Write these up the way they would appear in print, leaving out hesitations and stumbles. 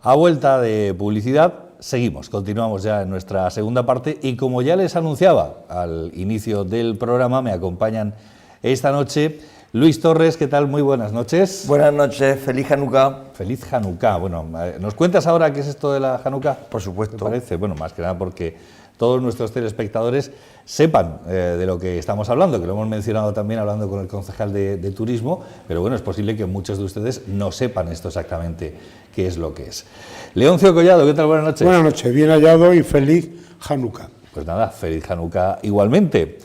A vuelta de publicidad, seguimos, continuamos ya en nuestra segunda parte y como ya les anunciaba al inicio del programa, me acompañan esta noche Luis Torres. ¿Qué tal? Muy buenas noches. Buenas noches, feliz Hanukkah. Feliz Hanukkah. Bueno, ¿nos cuentas ahora qué es esto de la Hanukkah? Por supuesto. ¿Te parece? Bueno, más que nada porque todos nuestros telespectadores sepan de lo que estamos hablando, que lo hemos mencionado también hablando con el concejal de turismo, pero bueno, es posible que muchos de ustedes no sepan esto exactamente qué es lo que es. Leoncio Collado, ¿qué tal? Buenas noches. Buenas noches, bien hallado y feliz Hanukkah. Pues nada, feliz Hanukkah igualmente.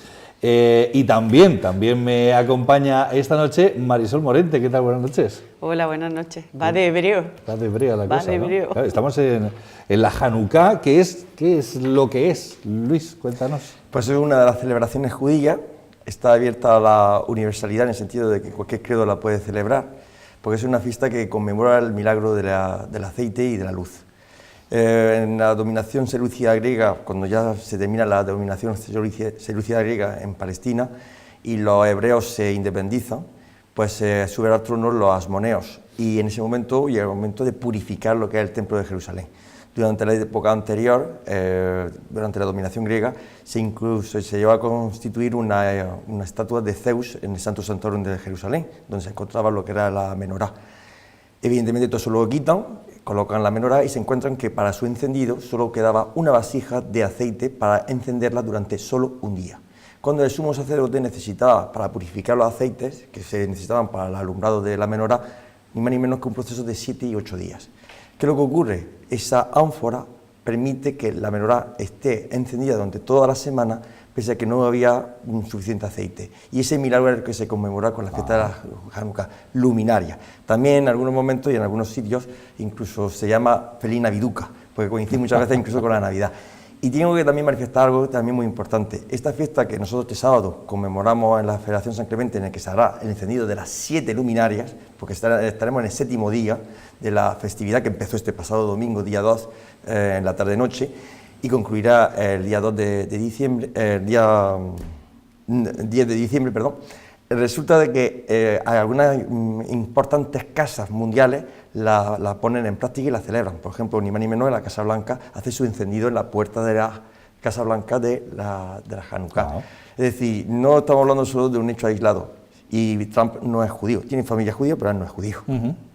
Y también me acompaña esta noche Marisol Morente. ¿Qué tal? Buenas noches. Hola, buenas noches. Va de hebreo. Va de hebreo la cosa, Va de hebreo. ¿no? Claro, estamos en la Hanukkah. ¿Qué es lo que es? Luis, cuéntanos. Pues es una de las celebraciones judías. Está abierta a la universalidad en el sentido de que cualquier credo la puede celebrar, porque es una fiesta que conmemora el milagro del aceite y de la luz. En la dominación seleucida griega, cuando ya se termina la dominación seleucida griega en Palestina y los hebreos se independizan, pues suben al trono los asmoneos y en ese momento llega el momento de purificar lo que es el templo de Jerusalén. Durante la época anterior, durante la dominación griega, se llegó a constituir una estatua de Zeus en el Santo Santorum de Jerusalén, donde se encontraba lo que era la menorá. Evidentemente todo eso lo quitan, colocan la menorá y se encuentran que para su encendido solo quedaba una vasija de aceite para encenderla durante solo un día. Cuando el sumo sacerdote necesitaba, para purificar los aceites que se necesitaban para el alumbrado de la menorá, ni más ni menos que un proceso de 7 y 8 días. ¿Qué es lo que ocurre? Esa ánfora permite que la menorá esté encendida durante toda la semana, pese a que no había suficiente aceite. Y ese milagro es el que se conmemora con la fiesta de la Hanukkah luminaria. También en algunos momentos y en algunos sitios incluso se llama Feliz Naviduca, porque coincide muchas veces incluso con la Navidad. Y tengo que también manifestar algo también muy importante. Esta fiesta que nosotros este sábado conmemoramos en la Federación San Clemente, en el que se hará el encendido de las 7 luminarias, porque estaremos en el 7º día de la festividad que empezó este pasado domingo, día 2, en la tarde-noche, y concluirá el día 2 de diciembre, el día 10 de diciembre, perdón. Resulta de que algunas importantes casas mundiales la ponen en práctica y la celebran. Por ejemplo, ni más ni menos, la Casa Blanca hace su encendido en la puerta de la Casa Blanca de la Hanukkah. Wow. Es decir, no estamos hablando solo de un hecho aislado. Y Trump no es judío, tiene familia judía, pero él no es judío.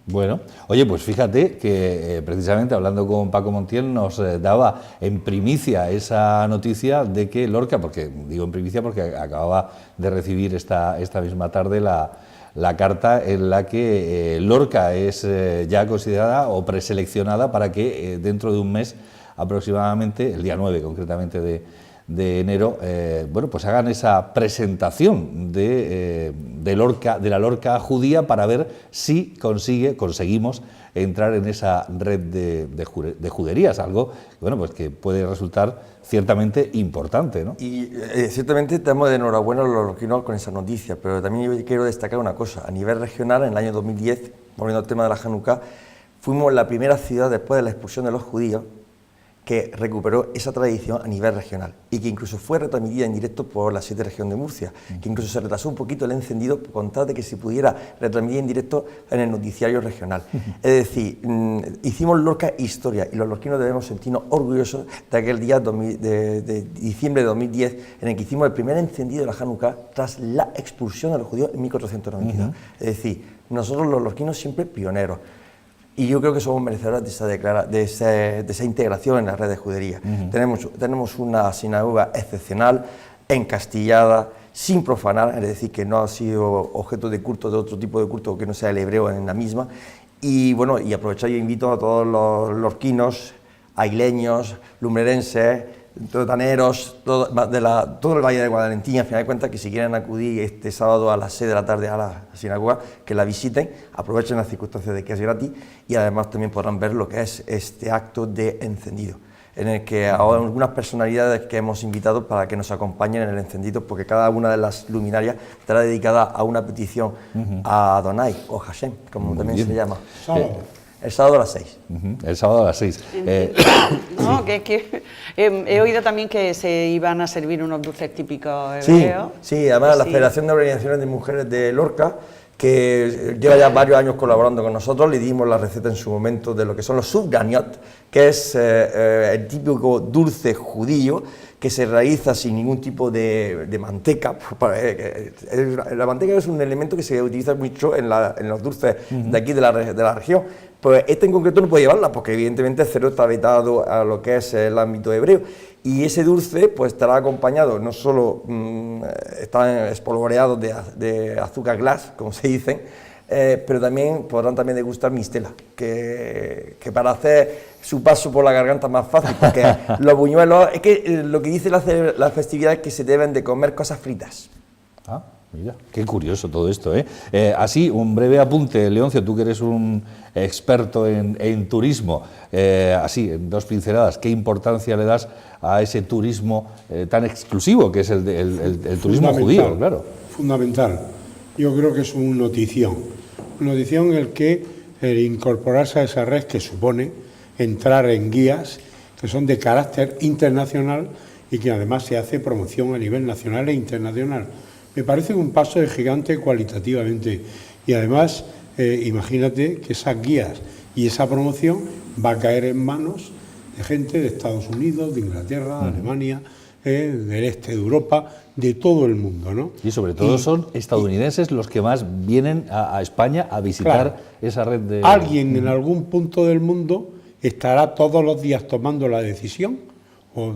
Bueno, oye, pues fíjate que precisamente hablando con Paco Montiel nos daba en primicia esa noticia de que Lorca, porque digo en primicia porque acababa de recibir esta misma tarde la carta en la que Lorca es ya considerada o preseleccionada para que dentro de un mes aproximadamente, el día 9 concretamente de enero, bueno, pues hagan esa presentación de la Lorca judía para ver si conseguimos entrar en esa red de juderías, algo bueno, pues que puede resultar ciertamente importante, ¿no? Y ciertamente estamos de enhorabuena los lorquinos con esa noticia, pero también yo quiero destacar una cosa. A nivel regional, en el año 2010, volviendo al tema de la Hanukkah, fuimos la primera ciudad después de la expulsión de los judíos que recuperó esa tradición a nivel regional y que incluso fue retransmitida en directo por la 7 región de Murcia, que incluso se retrasó un poquito el encendido con tal de que se pudiera retransmitir en directo en el noticiario regional. Es decir, hicimos Lorca historia y los lorquinos debemos sentirnos orgullosos de aquel día de diciembre de 2010 en el que hicimos el primer encendido de la Hanukkah tras la expulsión de los judíos en 1492. Es decir, nosotros los lorquinos siempre pioneros. Y yo creo que somos merecedores de esa integración en la red de judería. Tenemos una sinagoga excepcional, encastillada, sin profanar, es decir, que no ha sido objeto de culto, de otro tipo de culto que no sea el hebreo en la misma. Y bueno, y aprovechar, yo invito a todos los lorquinos, aileños, lumbrerenses, totaneros, todo el Valle de Guadalentín, al final de cuentas, que si quieren acudir este sábado a las 6 de la tarde a la sinagoga, que la visiten, aprovechen las circunstancias de que es gratis y además también podrán ver lo que es este acto de encendido, en el que hay algunas personalidades que hemos invitado para que nos acompañen en el encendido, porque cada una de las luminarias estará dedicada a una petición a Adonai o Hashem, como muy también bien se llama. El sábado a las 6. El sábado a las 6. No, que he oído también que se iban a servir unos dulces típicos hebreos. Sí, además la Federación de Organizaciones de Mujeres de Lorca que lleva ya varios años colaborando con nosotros. Le dimos la receta en su momento de lo que son los subganiot, que es el típico dulce judío que se realiza sin ningún tipo de manteca. La manteca es un elemento que se utiliza mucho en los dulces de aquí de la región. Pues este en concreto no puede llevarla porque evidentemente el cerdo está vetado a lo que es el ámbito hebreo. Y ese dulce pues estará acompañado, no solo está espolvoreado de azúcar glass, como se dicen, pero también podrán también degustar mistela, que para hacer su paso por la garganta más fácil, porque los buñuelos, es que lo que dice la festividad es que se deben de comer cosas fritas. Ah, mira, qué curioso todo esto, ¿eh? Así, un breve apunte, Leoncio, tú que eres un experto en turismo, así, en 2 pinceladas, ¿qué importancia le das a ese turismo tan exclusivo que es el turismo judío, claro? Fundamental. Yo creo que es una notición en el que el incorporarse a esa red que supone entrar en guías que son de carácter internacional y que además se hace promoción a nivel nacional e internacional. Me parece un paso de gigante cualitativamente y además imagínate que esas guías y esa promoción va a caer en manos de gente de Estados Unidos, de Inglaterra, de Alemania, del este de Europa, de todo el mundo, ¿no? Y sobre todo son estadounidenses los que más vienen a España a visitar, claro, esa red de... Alguien en algún punto del mundo estará todos los días tomando la decisión, o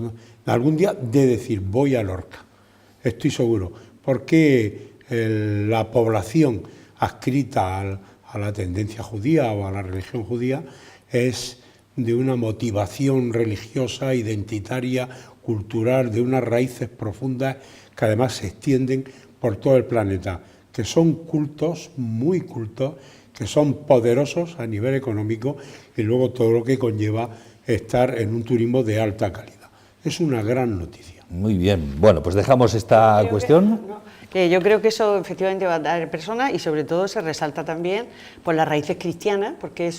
algún día, de decir, voy a Lorca. Estoy seguro. Porque la población adscrita a la tendencia judía o a la religión judía es de una motivación religiosa, identitaria, cultural, de unas raíces profundas que además se extienden por todo el planeta, que son cultos, muy cultos, que son poderosos a nivel económico y luego todo lo que conlleva estar en un turismo de alta calidad. Es una gran noticia. Muy bien. Bueno, pues dejamos esta cuestión. Que yo creo que eso efectivamente va a dar personas y sobre todo se resalta también por las raíces cristianas, porque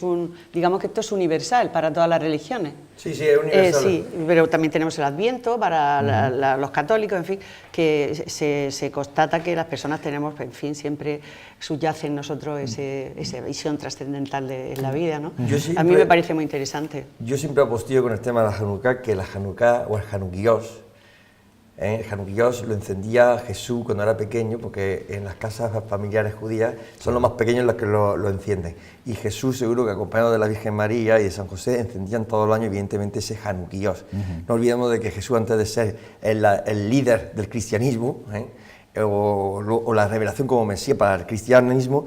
digamos que esto es universal para todas las religiones. Sí, sí, es universal. Sí, pero también tenemos el Adviento para los católicos, en fin, que se constata que las personas tenemos, en fin, siempre subyace en nosotros esa visión trascendental de la vida, ¿no? A mí me parece muy interesante. Yo siempre apostillo con el tema de la Hanukkah, que la Hanukkah o el Hanukkíos, el Hanukkíos lo encendía Jesús cuando era pequeño, porque en las casas familiares judías son los más pequeños los que lo encienden. Y Jesús, seguro que acompañado de la Virgen María y de San José, encendían todo el año, evidentemente, ese Hanukkíos. No olvidemos de que Jesús, antes de ser el líder del cristianismo, o la revelación como Mesías para el cristianismo,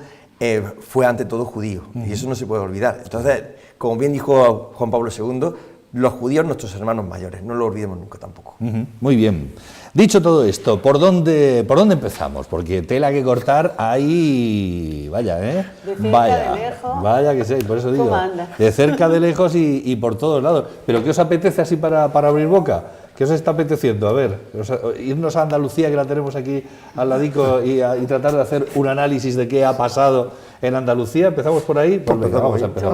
fue ante todo judío. Y eso no se puede olvidar. Entonces, como bien dijo Juan Pablo II, los judíos, nuestros hermanos mayores, no lo olvidemos nunca tampoco. Muy bien. Dicho todo esto, ¿por dónde empezamos? Porque tela que cortar ahí, vaya, ¿eh? De cerca, vaya, de lejos. Vaya que sí, por eso digo. ¿Cómo anda? De cerca, de lejos y por todos lados. ¿Pero qué os apetece así para abrir boca? ¿Qué os está apeteciendo? A ver, irnos a Andalucía, que la tenemos aquí al ladico, y tratar de hacer un análisis de qué ha pasado en Andalucía. ¿Empezamos por ahí? Pues venga, vamos a empezar.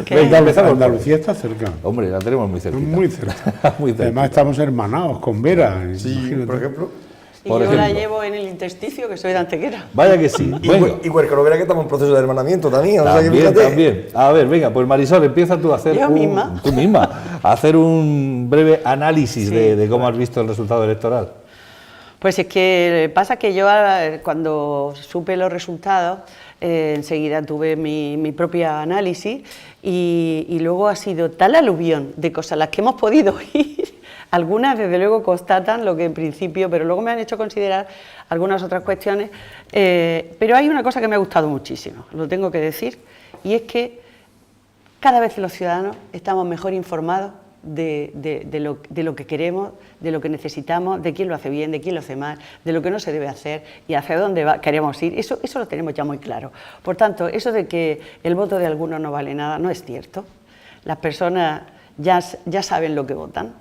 Venga, empezamos. Andalucía está cerca. Hombre, la tenemos muy cerquita. Muy cerca. Muy cerca. Además estamos hermanados con Vera. Sí, imagínate. Por ejemplo. Y yo la llevo en el intersticio, que soy de Antequera. Vaya que sí. Y Huercalovera, que estamos en proceso de hermanamiento también. También. A ver, venga, pues Marisol, empieza tú a hacer tú misma, a hacer un breve análisis de cómo has visto el resultado electoral. Pues es que pasa que yo, cuando supe los resultados, enseguida tuve mi propio análisis y luego ha sido tal aluvión de cosas las que hemos podido oír. Algunas, desde luego, constatan lo que en principio, pero luego me han hecho considerar algunas otras cuestiones. Pero hay una cosa que me ha gustado muchísimo, lo tengo que decir, y es que cada vez los ciudadanos estamos mejor informados de lo que queremos, de lo que necesitamos, de quién lo hace bien, de quién lo hace mal, de lo que no se debe hacer y hacia dónde queremos ir. Eso lo tenemos ya muy claro. Por tanto, eso de que el voto de algunos no vale nada no es cierto. Las personas ya saben lo que votan,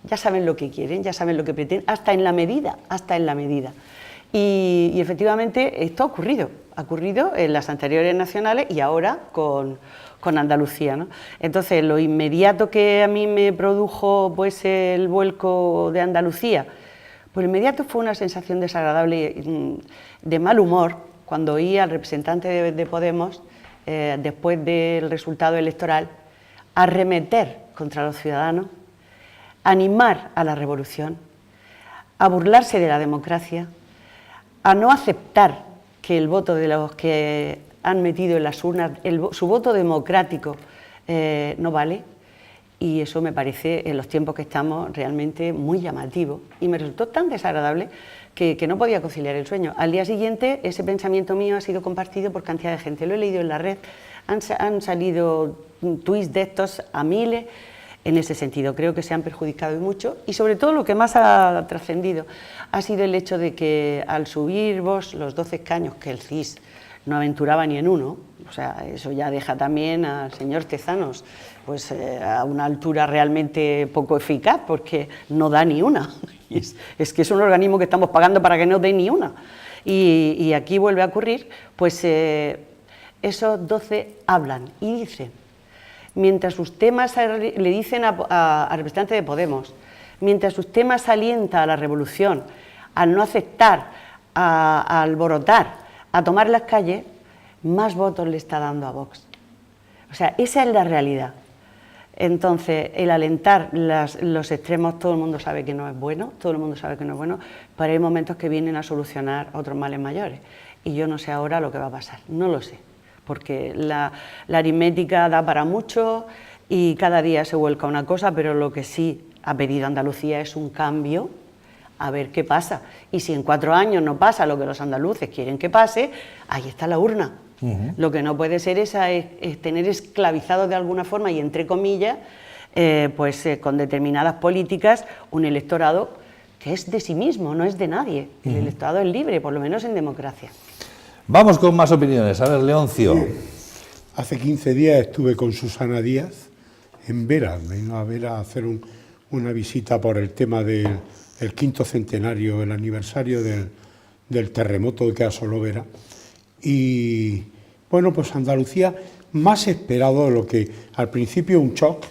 ya saben lo que quieren, ya saben lo que pretenden, hasta en la medida. Y efectivamente esto ha ocurrido en las anteriores nacionales y ahora con Andalucía, ¿no? Entonces, lo inmediato que a mí me produjo pues el vuelco de Andalucía, pues inmediato fue una sensación desagradable, de mal humor, cuando oí al representante de Podemos, después del resultado electoral, arremeter contra los ciudadanos, animar a la revolución, a burlarse de la democracia, a no aceptar que el voto de los que han metido en las urnas, su voto democrático no vale, y eso me parece, en los tiempos que estamos, realmente muy llamativo, y me resultó tan desagradable que no podía conciliar el sueño. Al día siguiente, ese pensamiento mío ha sido compartido por cantidad de gente, lo he leído en la red, han salido tuits de estos a miles. En ese sentido, creo que se han perjudicado y mucho, y sobre todo lo que más ha trascendido ha sido el hecho de que al subir Vox los 12 escaños que el CIS no aventuraba ni en uno, o sea, eso ya deja también al señor Tezanos pues, a una altura realmente poco eficaz, porque no da ni una. Es que es un organismo que estamos pagando para que no dé ni una. Y aquí vuelve a ocurrir, pues esos 12 hablan y dicen, mientras usted más le dicen al representante de Podemos, mientras usted más alienta a la revolución, al no aceptar, a alborotar, a tomar las calles, más votos le está dando a Vox. O sea, esa es la realidad. Entonces, el alentar los extremos, todo el mundo sabe que no es bueno, todo el mundo sabe que no es bueno, pero hay momentos que vienen a solucionar otros males mayores. Y yo no sé ahora lo que va a pasar, no lo sé, porque la aritmética da para mucho y cada día se vuelca una cosa, pero lo que sí ha pedido Andalucía es un cambio, a ver qué pasa. Y si en 4 años no pasa lo que los andaluces quieren que pase, ahí está la urna. Lo que no puede ser es tener esclavizado de alguna forma y entre comillas, con determinadas políticas, un electorado que es de sí mismo, no es de nadie. El electorado es libre, por lo menos en democracia. Vamos con más opiniones. A ver, Leoncio. Hace 15 días estuve con Susana Díaz en Vera, vino a Vera a hacer una visita por el tema del 5º centenario, el aniversario del terremoto que asoló Vera. Y bueno, pues Andalucía, más esperado de lo que al principio un shock,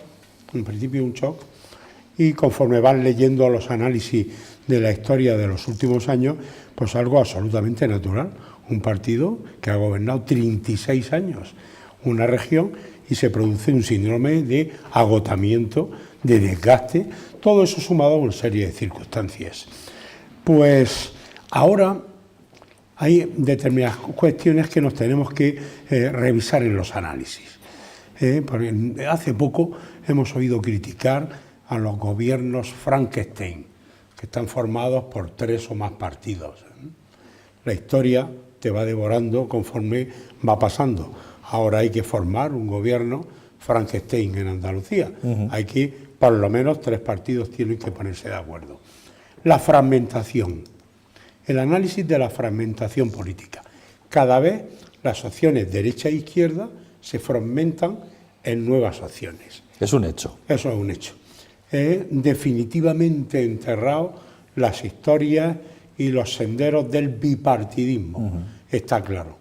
y conforme van leyendo los análisis de la historia de los últimos años, pues algo absolutamente natural. Un partido que ha gobernado 36 años una región y se produce un síndrome de agotamiento, de desgaste, todo eso sumado a una serie de circunstancias. Pues ahora hay determinadas cuestiones que nos tenemos que revisar en los análisis. Porque hace poco hemos oído criticar a los gobiernos Frankenstein, que están formados por 3 o más partidos. La historia te va devorando conforme va pasando. Ahora hay que formar un gobierno Frankenstein en Andalucía. Hay que, por lo menos 3 partidos tienen que ponerse de acuerdo. La fragmentación. El análisis de la fragmentación política. Cada vez las opciones derecha e izquierda se fragmentan en nuevas opciones. Es un hecho. Eso es un hecho. Definitivamente enterrado las historias y los senderos del bipartidismo. Está claro.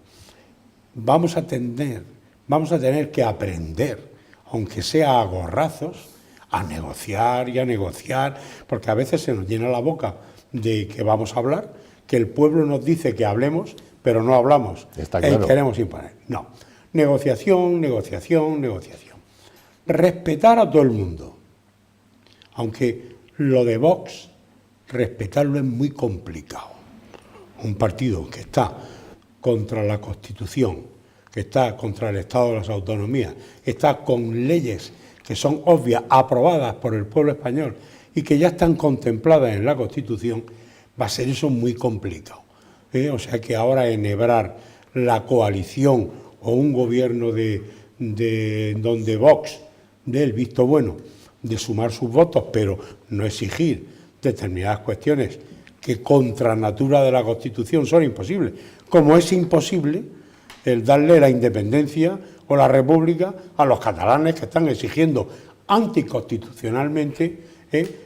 Vamos a tener que aprender, aunque sea a gorrazos, a negociar y a negociar, porque a veces se nos llena la boca de que vamos a hablar, que el pueblo nos dice que hablemos, pero no hablamos. Está claro. Queremos imponer. No. Negociación, negociación, negociación. Respetar a todo el mundo. Aunque lo de Vox, respetarlo es muy complicado. Un partido que está contra la Constitución, que está contra el Estado de las Autonomías, está con leyes que son obvias, aprobadas por el pueblo español y que ya están contempladas en la Constitución, va a ser eso muy complicado. O sea que ahora enhebrar la coalición o un gobierno donde Vox dé el visto bueno de sumar sus votos, pero no exigir determinadas cuestiones que contra natura de la Constitución son imposibles, como es imposible el darle la independencia o la república a los catalanes que están exigiendo anticonstitucionalmente,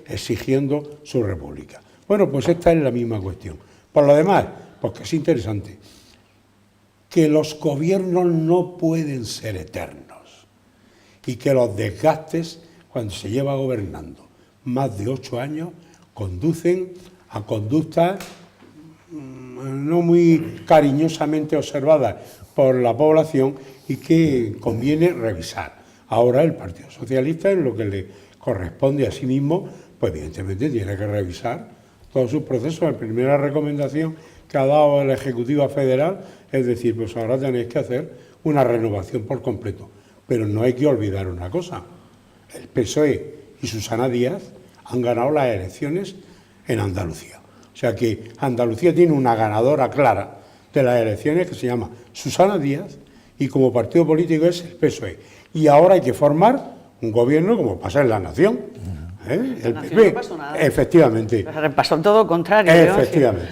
exigiendo su república. Bueno, pues esta es la misma cuestión. Por lo demás, porque es interesante, que los gobiernos no pueden ser eternos y que los desgastes, cuando se lleva gobernando más de 8 años, conducen a conductas no muy cariñosamente observadas por la población y que conviene revisar. Ahora el Partido Socialista, en lo que le corresponde a sí mismo, pues evidentemente tiene que revisar todos sus procesos. La primera recomendación que ha dado el Ejecutivo Federal es decir, pues ahora tenéis que hacer una renovación por completo. Pero no hay que olvidar una cosa, el PSOE y Susana Díaz han ganado las elecciones en Andalucía. O sea que Andalucía tiene una ganadora clara de las elecciones que se llama Susana Díaz y como partido político es el PSOE. Y ahora hay que formar un gobierno como pasa en la Nación. El PP, no pasó nada. Efectivamente. Pasó todo lo contrario. Efectivamente.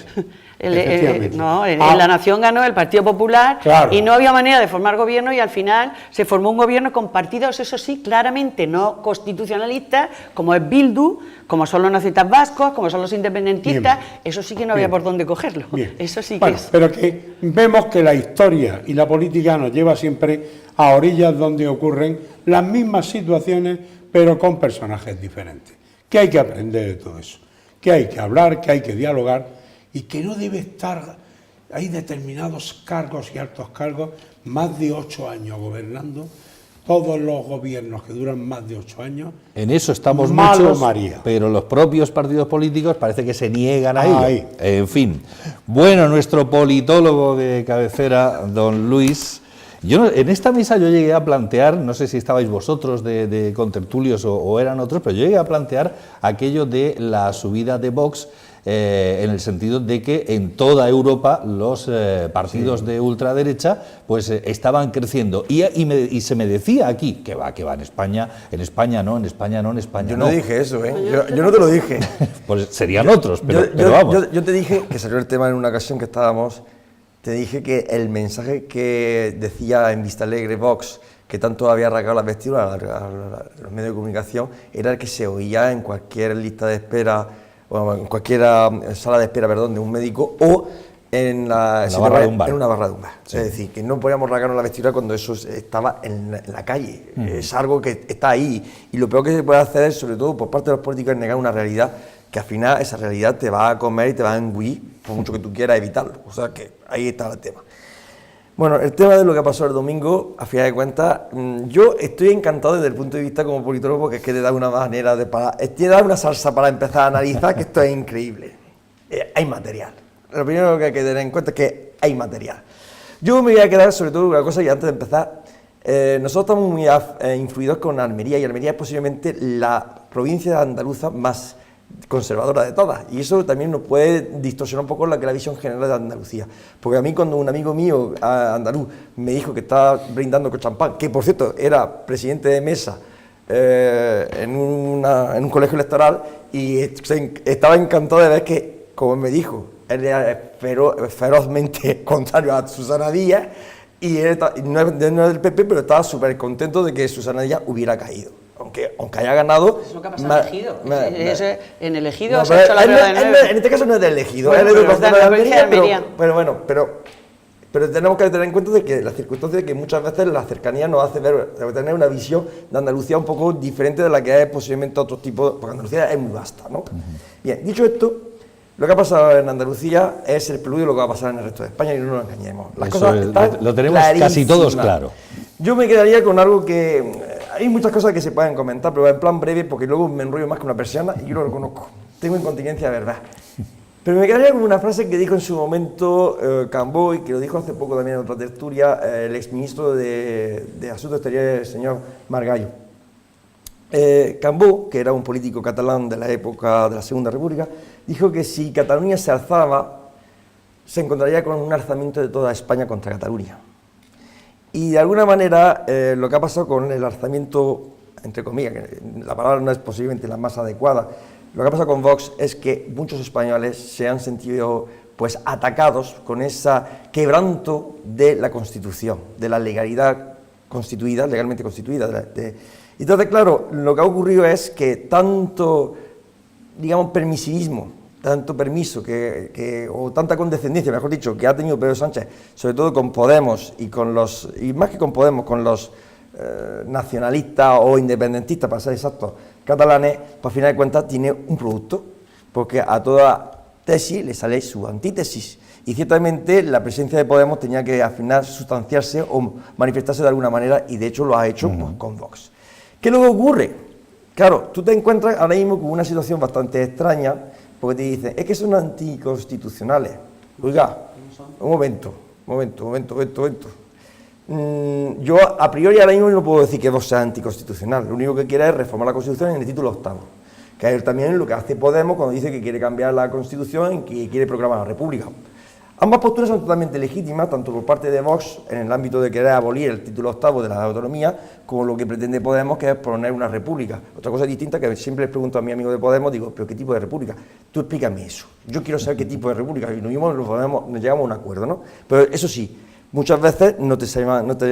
¿no? En la Nación ganó el Partido Popular, claro, y no había manera de formar gobierno y al final se formó un gobierno con partidos, eso sí, claramente no constitucionalistas, como es Bildu, como son los nacionalistas vascos, como son los independentistas. Bien. Eso sí que no había por dónde cogerlo. Bien. Eso sí que es. Pero que vemos que la historia y la política nos lleva siempre a orillas donde ocurren las mismas situaciones, pero con personajes diferentes. Que hay que aprender de todo eso, que hay que hablar, que hay que dialogar y que no debe estar, hay determinados cargos y altos cargos, más de 8 años gobernando, todos los gobiernos que duran más de 8 años. En eso estamos muchos, María, pero los propios partidos políticos parece que se niegan a ello. En fin. Bueno, nuestro politólogo de cabecera, don Luis. En esta mesa yo llegué a plantear, no sé si estabais vosotros de contertulios o eran otros, pero yo llegué a plantear aquello de la subida de Vox, en el sentido de que en toda Europa los partidos de ultraderecha pues estaban creciendo y se me decía aquí que va en España no. Yo no dije eso, yo no te lo dije. Pues serían otros, pero vamos. Yo te dije que salió el tema en una ocasión que estábamos. Te dije que el mensaje que decía en Vista Alegre Vox, que tanto había rasgado las vestiduras a los medios de comunicación, era el que se oía en cualquier lista de espera, o en cualquier sala de espera, perdón, de un médico, o en una barra de un bar. Sí. Es decir, que no podíamos rasgarnos la vestidura cuando eso estaba en la calle. Es algo que está ahí. Y lo peor que se puede hacer, sobre todo por parte de los políticos, es negar una realidad que al final esa realidad te va a comer y te va a engullir, por mucho que tú quieras evitarlo. O sea que ahí está el tema. Bueno, el tema de lo que pasó el domingo, a final de cuentas, yo estoy encantado desde el punto de vista como politólogo, porque es que te da una manera te da una salsa para empezar a analizar, que esto es increíble. Hay material. Lo primero que hay que tener en cuenta es que hay material. Yo me voy a quedar sobre todo con una cosa, y antes de empezar, nosotros estamos muy influidos con Almería, y Almería es posiblemente la provincia andaluza más conservadora de todas, y eso también nos puede distorsionar un poco la visión general de Andalucía, porque a mí cuando un amigo mío andaluz me dijo que estaba brindando con champán, que por cierto era presidente de mesa en un colegio electoral, y estaba encantado de ver que, como me dijo, él era ferozmente contrario a Susana Díaz, y él no es del PP, pero estaba súper contento de que Susana Díaz hubiera caído. Aunque haya ganado... Es lo que ha pasado en Ejido. En el Ejido se ha hecho la prueba de 9. En este caso no es del Ejido, bueno, es de Educación de Almería. Pero tenemos que tener en cuenta de que la circunstancia de que muchas veces la cercanía nos hace tener una visión de Andalucía un poco diferente de la que es posiblemente otro tipo, porque Andalucía es muy vasta, ¿no? Bien, dicho esto, lo que ha pasado en Andalucía es el preludio de lo que va a pasar en el resto de España, y no nos engañemos. Las cosas lo tenemos casi todos claro. Yo me quedaría con algo que... Hay muchas cosas que se pueden comentar, pero en plan breve, porque luego me enrollo más que una persiana y yo lo reconozco. Tengo incontinencia de verdad. Pero me quedaría con una frase que dijo en su momento Cambó, y que lo dijo hace poco también en otra tertulia, el exministro de Asuntos Exteriores, el señor Margallo. Cambó, que era un político catalán de la época de la Segunda República, dijo que si Cataluña se alzaba, se encontraría con un alzamiento de toda España contra Cataluña. Y de alguna manera lo que ha pasado con el alzamiento, entre comillas, que la palabra no es posiblemente la más adecuada, lo que ha pasado con Vox es que muchos españoles se han sentido pues atacados con ese quebranto de la Constitución, de la legalidad constituida, legalmente constituida. Entonces, claro, lo que ha ocurrido es que tanto, digamos, permisivismo, tanto permiso o tanta condescendencia, mejor dicho, que ha tenido Pedro Sánchez, sobre todo con Podemos y más que con Podemos, con los nacionalistas o independentistas, para ser exactos, catalanes, pues al final de cuentas tiene un producto, porque a toda tesis le sale su antítesis. Y ciertamente la presencia de Podemos tenía que al final sustanciarse o manifestarse de alguna manera, y de hecho lo ha hecho pues, con Vox. ¿Qué luego ocurre? Claro, tú te encuentras ahora mismo con una situación bastante extraña, porque te dicen, es que son anticonstitucionales. Oiga, un momento. Yo a priori ahora mismo no puedo decir que Vox sea anticonstitucional, lo único que quiere es reformar la Constitución en el título 8, que es también lo que hace Podemos cuando dice que quiere cambiar la Constitución y que quiere proclamar la República. Ambas posturas son totalmente legítimas, tanto por parte de Vox, en el ámbito de querer abolir el título 8 de la autonomía, como lo que pretende Podemos, que es poner una república. Otra cosa distinta que siempre les pregunto a mi amigo de Podemos, digo, ¿pero qué tipo de república? Tú explícame eso. Yo quiero saber qué tipo de república, y nos llegamos a un acuerdo, ¿no? Pero eso sí, muchas veces no te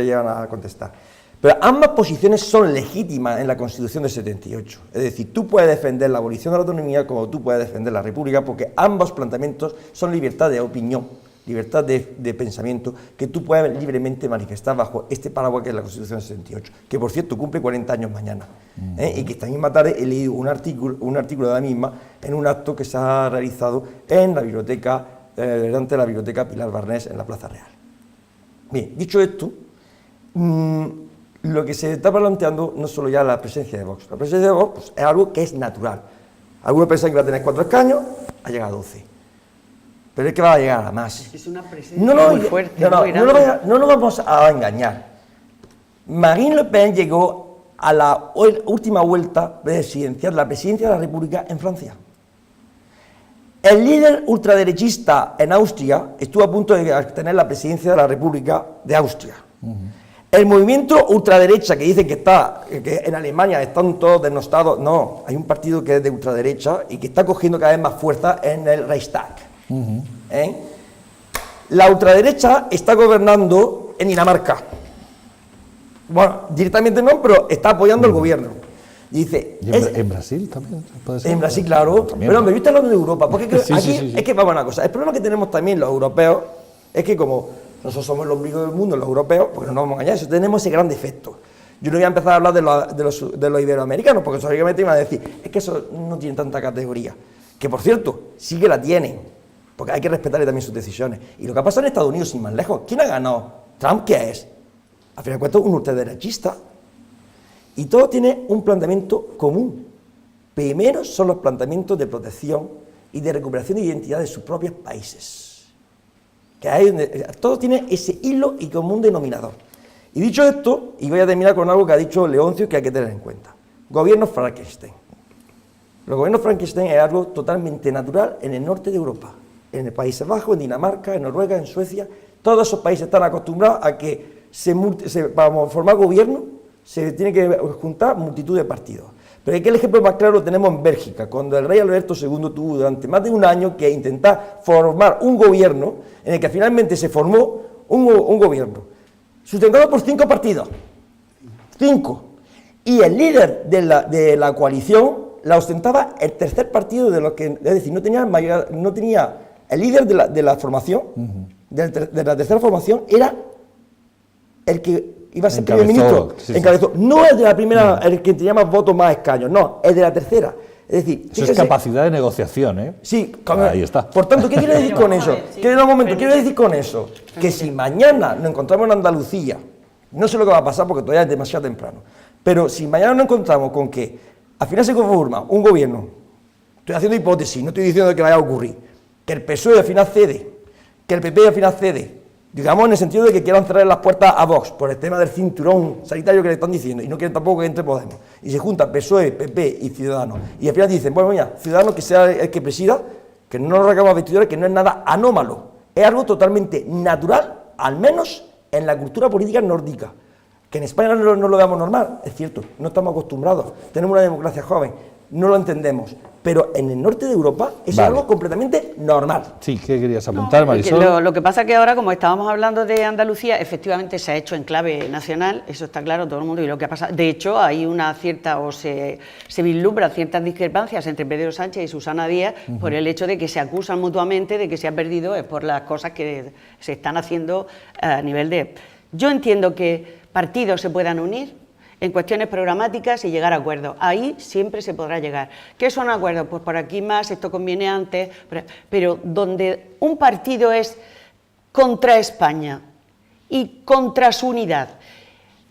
llegan a contestar. Pero ambas posiciones son legítimas en la Constitución del 78. Es decir, tú puedes defender la abolición de la autonomía como tú puedes defender la república, porque ambos planteamientos son libertad de opinión, libertad de pensamiento, que tú puedes libremente manifestar bajo este paraguas que es la Constitución del 78, que por cierto cumple 40 años mañana, y que esta misma tarde he leído un artículo de la misma en un acto que se ha realizado en la biblioteca, delante de la biblioteca Pilar Barnés en la Plaza Real. Bien, dicho esto, lo que se está planteando no solo ya la presencia de Vox. La presencia de Vox pues, es algo que es natural. Algunos pensan que va a tener 4 escaños, ha llegado a 12. Pero es que va a llegar a más. Es una presencia muy fuerte. No nos vamos a engañar. Marine Le Pen llegó a la última vuelta presidencial, la presidencia de la República en Francia. El líder ultraderechista en Austria estuvo a punto de tener la presidencia de la República de Austria. El movimiento ultraderecha que dicen que en Alemania están todos denostados, no, hay un partido que es de ultraderecha y que está cogiendo cada vez más fuerza en el Reichstag. La ultraderecha está gobernando en Dinamarca. Bueno, directamente no, pero está apoyando al gobierno. Dice, ¿Y en Brasil también? ¿Puede ser? En Brasil, claro. También, pero me viste hablando de Europa, porque Sí, aquí sí. es que vamos a una cosa. El problema que tenemos también los europeos es que como nosotros somos el ombligo del mundo, los europeos, porque no nos vamos a engañar, eso tenemos ese gran defecto. Yo no voy a empezar a hablar de los iberoamericanos, porque solamente iban a decir, es que eso no tiene tanta categoría. Que por cierto, sí que la tienen, porque hay que respetarle también sus decisiones. Y lo que ha pasado en Estados Unidos, sin más lejos, ¿quién ha ganado? ¿Trump qué es? Al final de cuentas, un ultraderechista. Y todo tiene un planteamiento común. Primero son los planteamientos de protección y de recuperación de identidad de sus propios países. Que ahí todo tiene ese hilo y común denominador. Y dicho esto, y voy a terminar con algo que ha dicho Leoncio que hay que tener en cuenta. Gobierno Frankenstein. Los gobiernos Frankenstein es algo totalmente natural en el norte de Europa. En el Países Bajos, en Dinamarca, en Noruega, en Suecia. Todos esos países están acostumbrados a que para formar gobierno se tiene que juntar multitud de partidos. Pero es que el ejemplo más claro lo tenemos en Bélgica, cuando el rey Alberto II tuvo durante más de un año que intentar formar un gobierno en el que finalmente se formó un gobierno, sustentado por 5 partidos. 5. Y el líder de la coalición la ostentaba el tercer partido de los que, es decir, no tenía el líder de la formación, de la tercera formación, era el que iba a ser primer ministro, encabezó. No el de la primera, el que tenía más votos, más escaños, no, el de la tercera. Es decir, eso es capacidad de negociación, ¿eh? Sí, ahí está. Por tanto, ¿qué quiere decir con eso? Quiero decir con eso que si mañana nos encontramos en Andalucía, no sé lo que va a pasar porque todavía es demasiado temprano, pero si mañana nos encontramos con que al final se conforma un gobierno, estoy haciendo hipótesis, no estoy diciendo que vaya a ocurrir, que el PSOE al final cede, que el PP al final cede, digamos en el sentido de que quieran cerrar las puertas a Vox por el tema del cinturón sanitario que le están diciendo y no quieren tampoco que entre Podemos, y se juntan PSOE, PP y Ciudadanos, y al final dicen, bueno, mira, Ciudadanos que sea el que presida, que no nos reclama vestidores, que no es nada anómalo, es algo totalmente natural, al menos en la cultura política nórdica. Que en España no lo veamos normal, es cierto, no estamos acostumbrados, tenemos una democracia joven, no lo entendemos, pero en el norte de Europa es algo completamente normal. Sí, ¿qué querías apuntar, Marisol? Lo que pasa es que ahora, como estábamos hablando de Andalucía, efectivamente se ha hecho en clave nacional, eso está claro, todo el mundo, y lo que ha pasado, de hecho, hay una cierta, o se vislumbran ciertas discrepancias entre Pedro Sánchez y Susana Díaz por el hecho de que se acusan mutuamente de que se ha perdido por las cosas que se están haciendo a nivel de... Yo entiendo que partidos se puedan unir en cuestiones programáticas y llegar a acuerdos. Ahí siempre se podrá llegar. ¿Qué son acuerdos? Pues por aquí más, esto conviene antes, pero donde un partido es contra España y contra su unidad,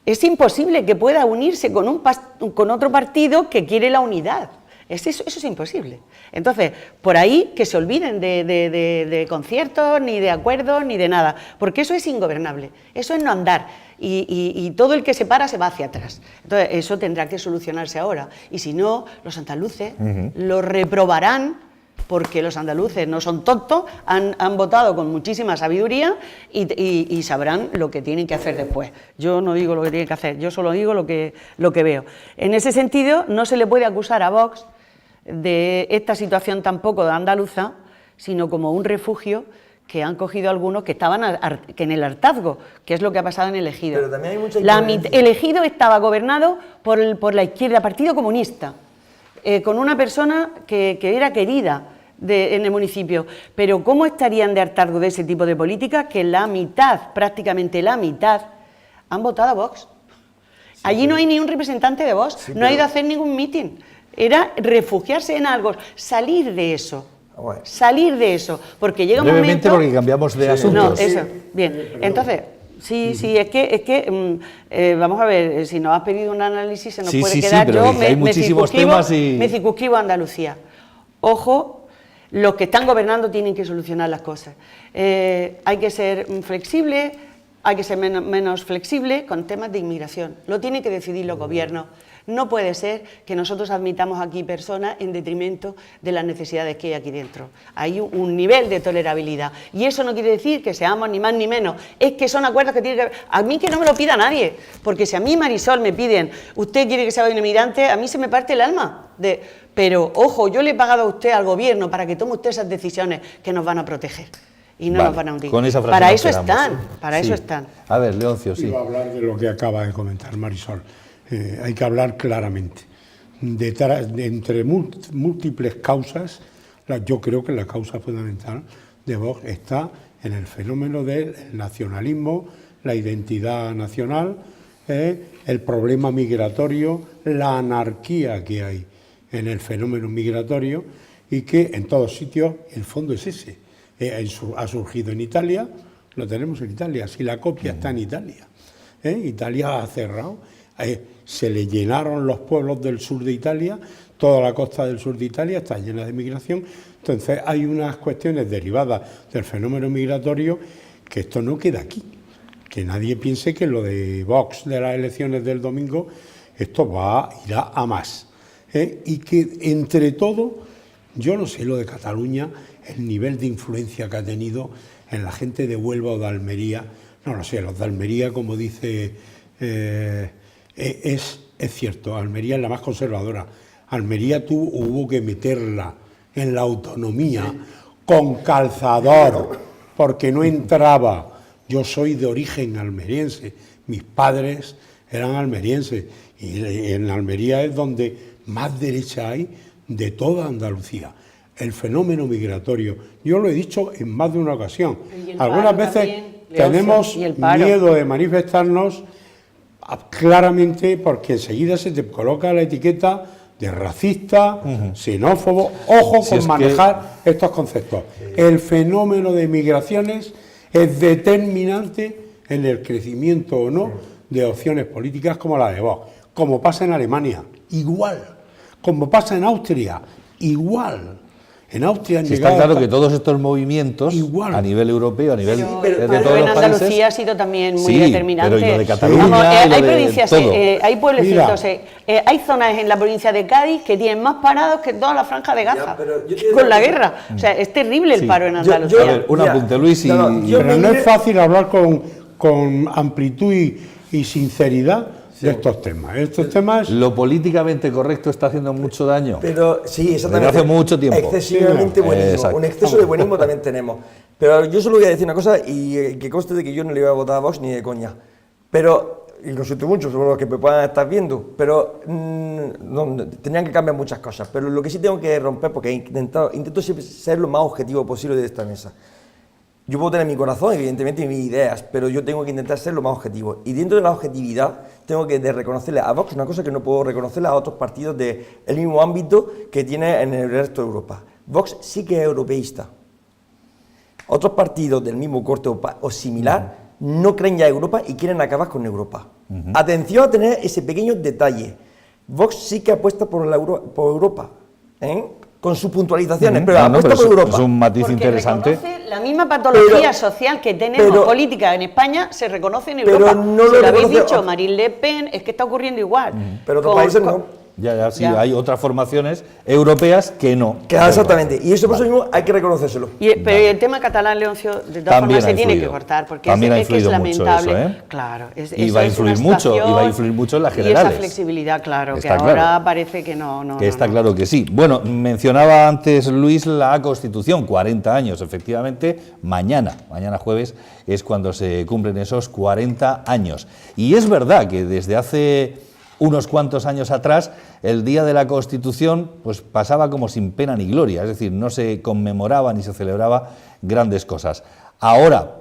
es imposible que pueda unirse con otro partido que quiere la unidad. Eso es imposible. Entonces, por ahí que se olviden de conciertos, ni de acuerdos, ni de nada, porque eso es ingobernable, eso es no andar, y todo el que se para se va hacia atrás. Entonces, eso tendrá que solucionarse ahora, y si no, los andaluces lo reprobarán, porque los andaluces no son tontos, han votado con muchísima sabiduría y sabrán lo que tienen que hacer después. Yo no digo lo que tienen que hacer, yo solo digo lo que veo. En ese sentido, no se le puede acusar a Vox de esta situación tampoco de andaluza, sino como un refugio que han cogido algunos que estaban en el hartazgo, que es lo que ha pasado en el Ejido. Pero también hay mucha El Ejido estaba gobernado por la izquierda, Partido Comunista, con una persona que era querida en el municipio, pero ¿cómo estarían de hartazgo de ese tipo de políticas que la mitad, prácticamente la mitad, han votado a Vox? Sí, allí no hay ni un representante de Vox, sí, no ha ido a hacer ningún mitin. Era refugiarse en algo, salir de eso. Bueno. Salir de eso, porque llega un momento... porque cambiamos de asunto. No, eso, bien. Entonces, sí, es que vamos a ver, si nos has pedido un análisis se nos puede quedar. Pero hay muchísimos temas y... me circunscribo a Andalucía. Ojo, los que están gobernando tienen que solucionar las cosas. Hay que ser flexible, hay que ser menos flexible con temas de inmigración. Lo tienen que decidir los gobiernos. No puede ser que nosotros admitamos aquí personas en detrimento de las necesidades que hay aquí dentro. Hay un nivel de tolerabilidad. Y eso no quiere decir que seamos ni más ni menos. Es que son acuerdos que tienen que... A mí que no me lo pida nadie. Porque si a mí, Marisol, me piden, usted quiere que sea un inmigrante, a mí se me parte el alma. Pero, ojo, yo le he pagado a usted, al gobierno, para que tome usted esas decisiones que nos van a proteger. Y no nos van a hundir. Con esa frase para eso están, para eso están. A ver, Leoncio, sí. Iba a hablar de lo que acaba de comentar Marisol. Hay que hablar claramente. Entre múltiples causas, yo creo que la causa fundamental de Vox está en el fenómeno del nacionalismo, la identidad nacional, el problema migratorio, la anarquía que hay en el fenómeno migratorio y que en todos sitios el fondo es ese. Ha surgido en Italia, lo tenemos en Italia, si la copia está en Italia. Italia ha cerrado. Se le llenaron los pueblos del sur de Italia, toda la costa del sur de Italia está llena de migración. Entonces hay unas cuestiones derivadas del fenómeno migratorio que esto no queda aquí. Que nadie piense que lo de Vox de las elecciones del domingo, esto irá a más. Y que entre todo, yo no sé lo de Cataluña, el nivel de influencia que ha tenido en la gente de Huelva o de Almería, no lo sé, los de Almería, como dice... Es cierto, Almería es la más conservadora. Almería hubo que meterla en la autonomía con calzador, porque no entraba. Yo soy de origen almeriense, mis padres eran almerienses, y en Almería es donde más derecha hay de toda Andalucía. El fenómeno migratorio, yo lo he dicho en más de una ocasión, algunas veces también, tenemos miedo de manifestarnos claramente porque enseguida se te coloca la etiqueta de racista, xenófobo. Ojo con manejar estos conceptos. El fenómeno de migraciones es determinante en el crecimiento o no de opciones políticas como la de Vox, como pasa en Alemania, igual, como pasa en Austria, igual. En Austria han llegado... Está claro que todos estos movimientos, a nivel europeo, a nivel de todos los países... en Andalucía ha sido también muy determinante. Pero y lo de Cataluña, hay provincias, hay pueblecitos, hay zonas en la provincia de Cádiz que tienen más parados que toda la franja de Gaza, con la guerra. O sea, es terrible el paro en Andalucía. A ver, un apunte, Luis. Pero no es fácil hablar con amplitud y sinceridad de estos temas. Estos temas... Lo políticamente correcto está haciendo mucho daño. Pero sí, exactamente. Desde hace mucho tiempo. Excesivamente buenismo. Exacto. Un exceso de buenismo también tenemos. Pero yo solo voy a decir una cosa y que conste de que yo no le iba a votar a Vox ni de coña. Pero, y lo siento mucho, son los que me puedan estar viendo, pero tenían que cambiar muchas cosas. Pero lo que sí tengo que romper, porque intento siempre ser lo más objetivo posible de esta mesa. yo puedo tener mi corazón, evidentemente, y mis ideas, pero yo tengo que intentar ser lo más objetivo. Y dentro de la objetividad, tengo que reconocerle a Vox una cosa que no puedo reconocerle a otros partidos del mismo ámbito que tiene en el resto de Europa. Vox sí que es europeísta. Otros partidos del mismo corte o similar no creen ya Europa y quieren acabar con Europa. Atención a tener ese pequeño detalle. Vox sí que apuesta por Europa, con sus puntualizaciones, pero apuesta por Europa. Es un matiz Porque interesante. reconoce la misma patología social que tenemos política en España, se reconoce en Europa. Pero no si lo lo habéis reconoce dicho, Marine Le Pen, es que está ocurriendo igual. Pero otros países no. Sí, hay otras formaciones europeas que no. Claro, exactamente, y eso por eso mismo hay que reconocérselo. Pero el tema catalán, Leoncio, de todas También formas se tiene que influido. cortar, porque También ha es que es influido mucho lamentable. eso, Claro, Y va a influir mucho, y va a influir mucho en las generales. Y esa flexibilidad, claro, Está que ahora claro. parece que no. Que está claro que sí. Bueno, mencionaba antes Luis la Constitución, 40 años, efectivamente, mañana jueves, es cuando se cumplen esos 40 años. Y es verdad que desde hace unos cuantos años atrás, el Día de la Constitución pues pasaba como sin pena ni gloria, es decir, no se conmemoraba ni se celebraba grandes cosas. Ahora,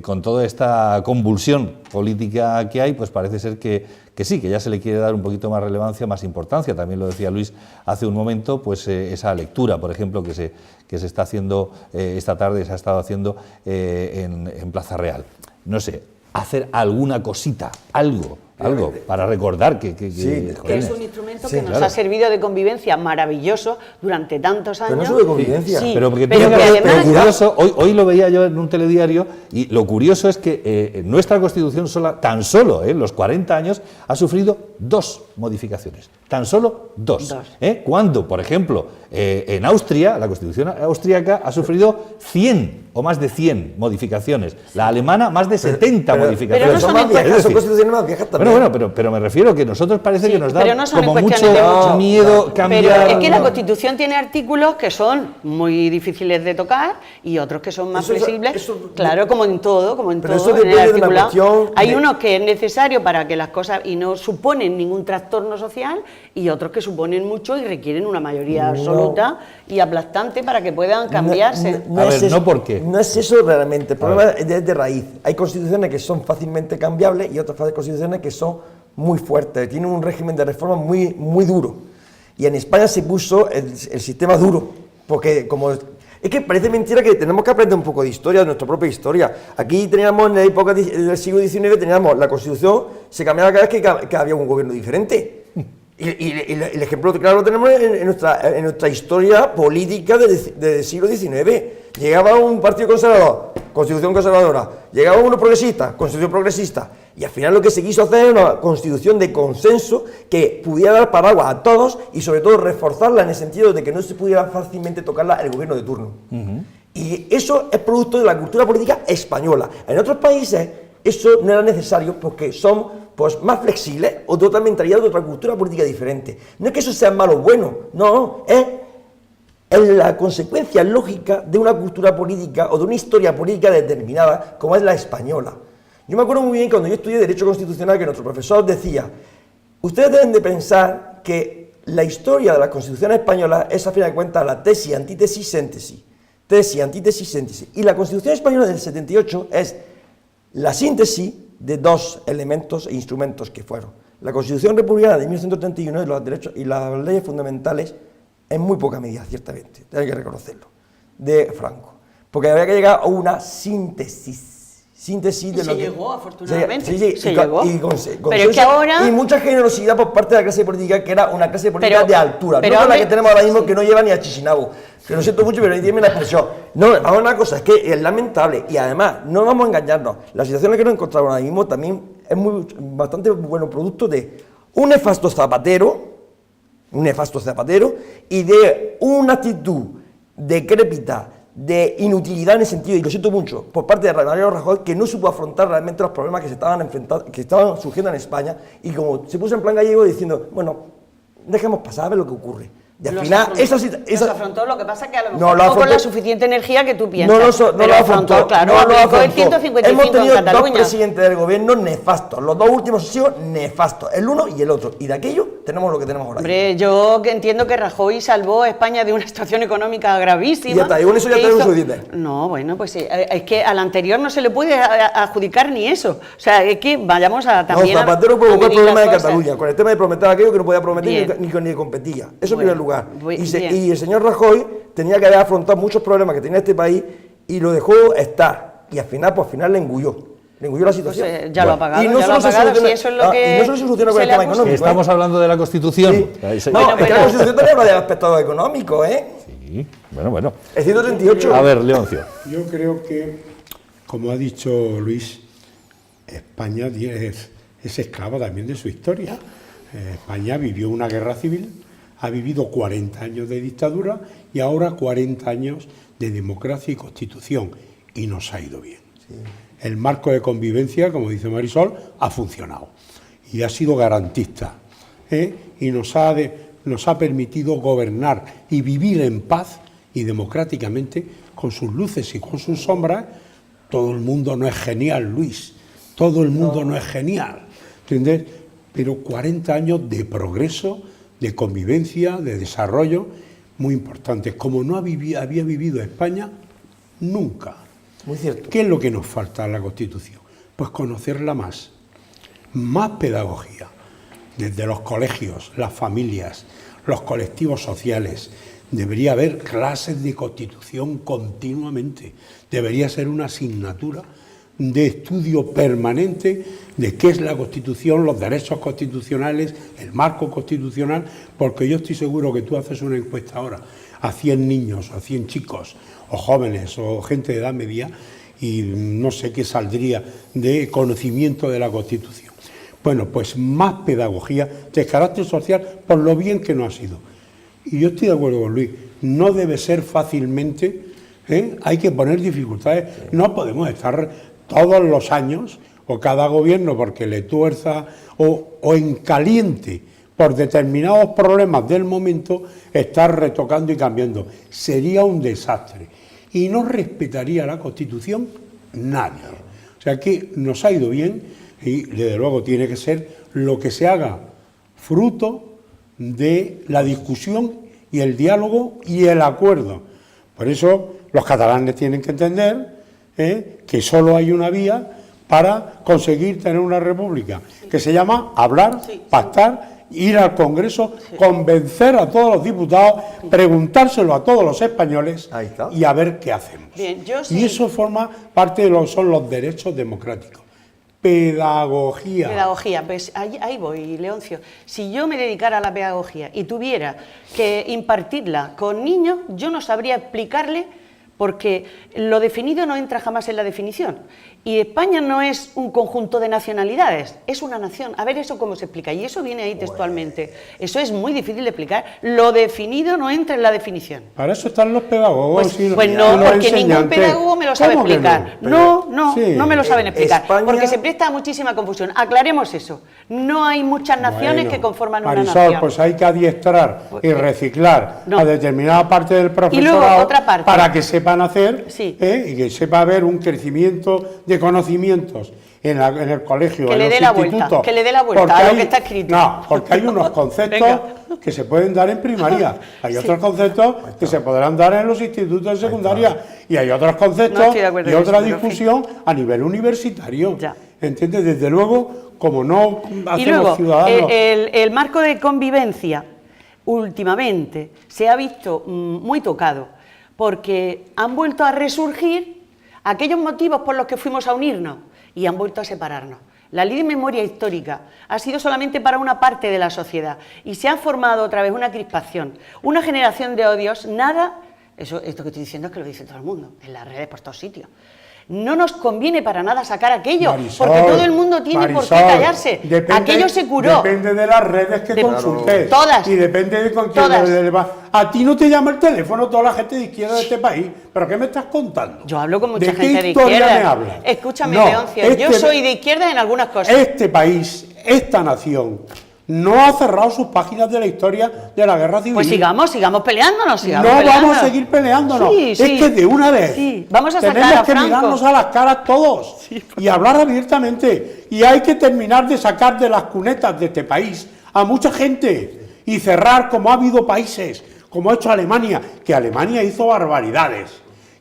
con toda esta convulsión política que hay, pues parece ser que sí, que ya se le quiere dar un poquito más relevancia, más importancia. También lo decía Luis hace un momento, pues esa lectura, por ejemplo, que se está haciendo esta tarde, se ha estado haciendo en Plaza Real. No sé, hacer alguna cosita, algo para recordar que es un instrumento que nos ha servido de convivencia maravilloso durante tantos años. Pero no solo de convivencia. Sí, pero porque además, curioso, hoy lo veía yo en un telediario, y lo curioso es que nuestra Constitución tan solo en los 40 años ha sufrido 2 modificaciones, tan solo 2. Cuando, por ejemplo, en Austria, la Constitución austríaca ha sufrido 100 o más de 100 modificaciones, la alemana más de 70 modificaciones. Pero no son más viejas, son constituciones más viejas también. Pero me refiero que nosotros parece que nos da pero no son como en mucho cuestiones de miedo cambiar. Pero es que la Constitución tiene artículos que son muy difíciles de tocar y otros que son más flexibles. Claro, como en todo, en el articulado. Hay unos que es necesario para que las cosas y no suponen ningún trastorno social, y otros que suponen mucho y requieren una mayoría absoluta y aplastante para que puedan cambiarse. ¿No por qué? No es eso realmente, el problema es de raíz. Hay constituciones que son fácilmente cambiables y otras constituciones que son muy fuertes, tienen un régimen de reforma muy, muy duro. Y en España se puso el sistema duro, porque como... Es que parece mentira que tenemos que aprender un poco de historia, de nuestra propia historia. Aquí teníamos, en la época del siglo XIX, teníamos la Constitución, se cambiaba cada vez que había un gobierno diferente. Y el ejemplo claro lo tenemos en nuestra historia política del siglo XIX. Llegaba un partido conservador, Constitución conservadora. Llegaba uno progresista, Constitución progresista. Y al final lo que se quiso hacer era una constitución de consenso que pudiera dar paraguas a todos y sobre todo reforzarla en el sentido de que no se pudiera fácilmente tocarla el gobierno de turno. Y eso es producto de la cultura política española. En otros países eso no era necesario porque son más flexibles o de otra mentalidad, de otra cultura política diferente. No es que eso sea malo o bueno, no, es la consecuencia lógica de una cultura política o de una historia política determinada como es la española. Yo me acuerdo muy bien cuando yo estudié Derecho Constitucional que nuestro profesor decía: ustedes deben de pensar que la historia de las constituciones españolas es a fin de cuentas la tesis, antítesis, síntesis. Tesis, antítesis, síntesis. Y la Constitución española del 78 es la síntesis de 2 elementos e instrumentos que fueron. La Constitución Republicana de 1931 y los derechos y las leyes fundamentales, en muy poca medida, ciertamente, hay que reconocerlo, de Franco. Porque había que llegar a una síntesis de lo que... llegó, afortunadamente. Se llegó. Pero es que ahora... Y mucha generosidad por parte de la clase política, que era una clase política de altura. No la que tenemos ahora mismo, que no lleva ni a Chisinau. Que lo siento mucho, pero ahí tiene la expresión. No, vamos a una cosa, es que es lamentable. Y además, no vamos a engañarnos. La situación en la que nos encontramos ahora mismo también es bastante bueno producto de un nefasto Zapatero y de una actitud decrépita, de inutilidad en el sentido, y lo siento mucho, por parte de Mariano Rajoy, que no supo afrontar realmente los problemas que estaban surgiendo en España, y como se puso en plan gallego diciendo, bueno, dejemos pasar a ver lo que ocurre. Y al final, los afrontó, lo que pasa es que a lo No, mejor lo no con afrontó- la suficiente energía que tú piensas. No pero lo afrontó, claro, no lo aplicó el afrontó. 155 Hemos tenido en dos Cataluña. presidentes del gobierno nefastos, los dos últimos han sido nefastos, el uno y el otro, y de aquello tenemos lo que tenemos ahora. Hombre, yo que entiendo que Rajoy salvó a España de una situación económica gravísima. Y ya está, y con eso ya que tenemos hizo- suficiente. No, bueno, pues es que al anterior no se le puede adjudicar ni eso. O sea, es que vayamos a también. No, Zapatero provocó el medir problema las de cosas. Cataluña, con el tema de prometer aquello que no podía prometer Bien. ni competía. Eso en Bueno, primer lugar. bien. Y el señor Rajoy tenía que haber afrontado muchos problemas que tenía este país y lo dejó estar. Y al final, pues al final le engulló la situación. Pues, ya lo ha pagado, Y no ya lo solo ha se pagado, soluciona- si eso es lo que y no solo se soluciona con se el le tema acusa. económico. Estamos hablando de la Constitución. Sí. Ahí No, Bueno, es que pero- la Constitución también habla del aspecto económico, ¿eh? Sí, bueno. El 138. A ver, Leoncio. Yo creo que, como ha dicho Luis, España es esclava también de su historia. España vivió una guerra civil, ha vivido 40 años de dictadura y ahora 40 años de democracia y constitución, y nos ha ido bien. Sí. El marco de convivencia, como dice Marisol, ha funcionado y ha sido garantista, y nos ha permitido gobernar y vivir en paz y democráticamente, con sus luces y con sus sombras. Todo el mundo no es genial, Luis, todo el mundo no es genial, ¿entiendes? Pero 40 años de progreso, de convivencia, de desarrollo, muy importantes, como no había vivido España nunca. Muy cierto. ¿Qué es lo que nos falta a la Constitución? Pues conocerla más pedagogía, desde los colegios, las familias, los colectivos sociales. Debería haber clases de Constitución continuamente, debería ser una asignatura de estudio permanente de qué es la Constitución, los derechos constitucionales, el marco constitucional, porque yo estoy seguro que tú haces una encuesta ahora a 100 niños, a 100 chicos, o jóvenes, o gente de edad media, y no sé qué saldría de conocimiento de la Constitución. Bueno, pues más pedagogía de carácter social por lo bien que no ha sido. Y yo estoy de acuerdo con Luis, no debe ser fácilmente, hay que poner dificultades, no podemos estar todos los años, o cada gobierno porque le tuerza, o en caliente, por determinados problemas del momento, estar retocando y cambiando. Sería un desastre. Y no respetaría la Constitución nadie. O sea que nos ha ido bien y desde luego tiene que ser lo que se haga fruto de la discusión y el diálogo y el acuerdo. Por eso los catalanes tienen que entender que solo hay una vía para conseguir tener una república, que se llama hablar, pactar, ir al Congreso, convencer a todos los diputados, preguntárselo a todos los españoles y a ver qué hacemos. Bien, y eso forma parte de lo que son los derechos democráticos. Pedagogía. Pedagogía, pues ahí voy, Leoncio. Si yo me dedicara a la pedagogía y tuviera que impartirla con niños, yo no sabría explicarle, porque lo definido no entra jamás en la definición. Y España no es un conjunto de nacionalidades, es una nación. A ver eso cómo se explica, y eso viene ahí textualmente. Eso es muy difícil de explicar. Lo definido no entra en la definición. Para eso están los pedagogos. Pues no, porque ningún pedagogo me lo sabe explicar. No me lo saben explicar, España... porque se presta a muchísima confusión. Aclaremos eso. No hay muchas naciones que conforman una Marisol, nación. pues hay que adiestrar y reciclar a determinada parte del profesorado, y luego, otra parte, para que sepan hacer sí, y que sepa haber un crecimiento de conocimientos en el colegio, que en le los dé la institutos. vuelta, que le dé la vuelta a lo que está escrito. No, porque hay unos conceptos que se pueden dar en primaria, hay otros conceptos que se podrán dar en los institutos de secundaria, y hay otros conceptos y otra discusión a nivel universitario. Ya. ¿Entiendes? Desde luego, como no hacemos y luego, ciudadanos... el marco de convivencia últimamente se ha visto muy tocado, porque han vuelto a resurgir aquellos motivos por los que fuimos a unirnos y han vuelto a separarnos. La ley de memoria histórica ha sido solamente para una parte de la sociedad y se ha formado otra vez una crispación, una generación de odios. Esto que estoy diciendo es que lo dice todo el mundo, en las redes, por todos sitios. No nos conviene para nada sacar aquello, Marisol, porque todo el mundo tiene por qué callarse. Aquello se curó. Depende de las redes que consultes. Todas. Y depende de con quién le va. A ti no te llama el teléfono toda la gente de izquierda de este país. ¿Pero qué me estás contando? Yo hablo con mucha ¿De gente qué de historia izquierda. me hablas? Escúchame, No, Leoncio, yo soy de izquierda en algunas cosas. Este país, esta nación, no ha cerrado sus páginas de la historia de la guerra civil. Pues sigamos peleándonos, no vamos a seguir peleándonos. Sí, sí. Es que de una vez Sí, vamos a sacar tenemos a que Franco. mirarnos a las caras todos y hablar abiertamente. Y hay que terminar de sacar de las cunetas de este país a mucha gente y cerrar, como ha habido países, como ha hecho Alemania, que Alemania hizo barbaridades.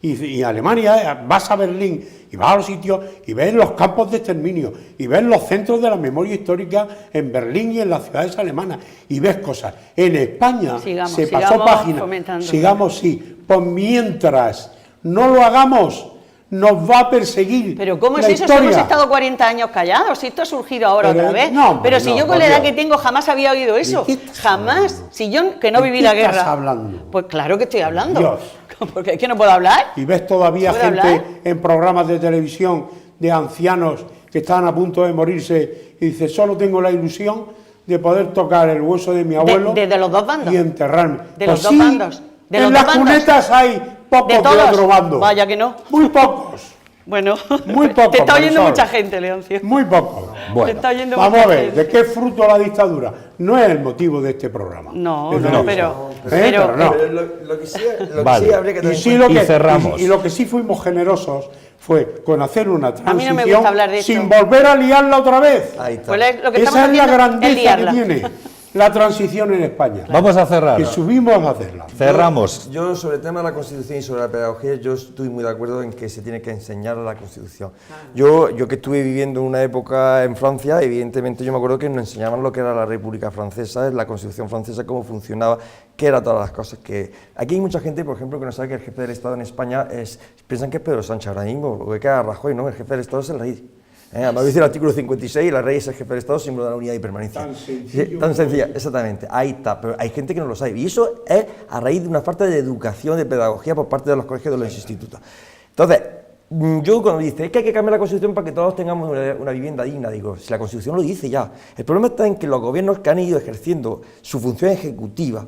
Y Alemania, vas a Berlín y vas a los sitios y ves los campos de exterminio y ves los centros de la memoria histórica en Berlín y en las ciudades alemanas y ves cosas. En España se pasó página. Sigamos, sí. Pues mientras no lo hagamos, nos va a perseguir. Pero ¿cómo es la eso? Si historia. hemos estado 40 años callados, si esto ha surgido ahora Pero, otra vez. no, pero si no, yo con por la edad Dios. que tengo jamás había oído eso. ¿De qué estás Jamás. hablando? Si yo que no ¿De viví qué la estás guerra. hablando? Pues claro que estoy hablando. Dios. Porque es que no puedo hablar. Y ves todavía ¿Puedo gente hablar? en programas de televisión de ancianos que están a punto de morirse y dice, solo tengo la ilusión de poder tocar el hueso de mi abuelo de los dos bandos. y enterrarme. De Pues los dos sí, bandos. De en los las dos bandos. cunetas hay pocos De de todos. otro bando. Vaya que no. Muy pocos, Bueno, Muy poco, te está oyendo Marisol. mucha gente, Leoncio. muy pocos. Te Bueno, está oyendo Vamos mucha a ver, gente. ¿de qué fruto la dictadura? No es el motivo de este programa. No, Desde no, luego. pero no. Pero lo que sí, Vale. sí habría que tener Y, sí en lo Y que, cerramos. y lo que sí fuimos generosos fue con hacer una mí no transición me gusta hablar de esto. sin volver a liarla otra vez. Ahí está. Pues lo que estamos Esa es la haciendo grandeza liarla. que tiene la transición en España. Vamos a cerrar. Que subimos a hacerla. Cerramos. Yo sobre el tema de la Constitución y sobre la pedagogía, yo estoy muy de acuerdo en que se tiene que enseñar la Constitución. Yo que estuve viviendo una época en Francia, evidentemente yo me acuerdo que nos enseñaban lo que era la República Francesa, la Constitución francesa, cómo funcionaba, qué eran todas las cosas que... Aquí hay mucha gente, por ejemplo, que no sabe que el jefe del Estado en España piensan que es Pedro Sánchez ahora mismo, o que es Rajoy, ¿no? El jefe del Estado es el rey. Además dice el artículo 56, la rey es el jefe del Estado, símbolo de la unidad y permanencia. Tan sencillo. Tan sencilla, exactamente, ahí está, pero hay gente que no lo sabe, y eso es a raíz de una falta de educación, de pedagogía por parte de los colegios, de los institutos. Entonces, yo cuando dice, es que hay que cambiar la Constitución para que todos tengamos una vivienda digna, digo, si la Constitución lo dice ya, el problema está en que los gobiernos que han ido ejerciendo su función ejecutiva,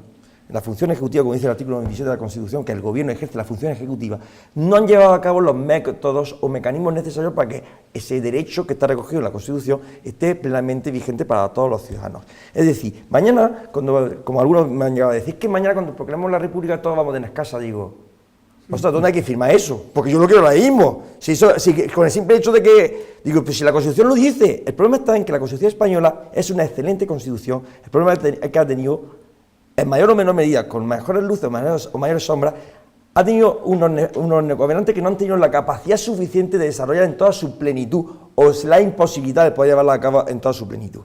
la función ejecutiva, como dice el artículo 97 de la Constitución, que el gobierno ejerce la función ejecutiva, no han llevado a cabo los métodos o mecanismos necesarios para que ese derecho que está recogido en la Constitución esté plenamente vigente para todos los ciudadanos. Es decir, mañana, como algunos me han llegado a decir, que mañana cuando proclamemos la República todos vamos a tener casa, digo, ostras, ¿dónde hay que firmar eso? Porque yo lo quiero ahora mismo. Con el simple hecho de que, digo, pues si la Constitución lo dice, el problema está en que la Constitución española es una excelente Constitución, el problema es que ha tenido, en mayor o menor medida, con mejores luces o mayores sombras, ha tenido unos gobernantes que no han tenido la capacidad suficiente de desarrollar en toda su plenitud, o la imposibilidad de poder llevarla a cabo en toda su plenitud.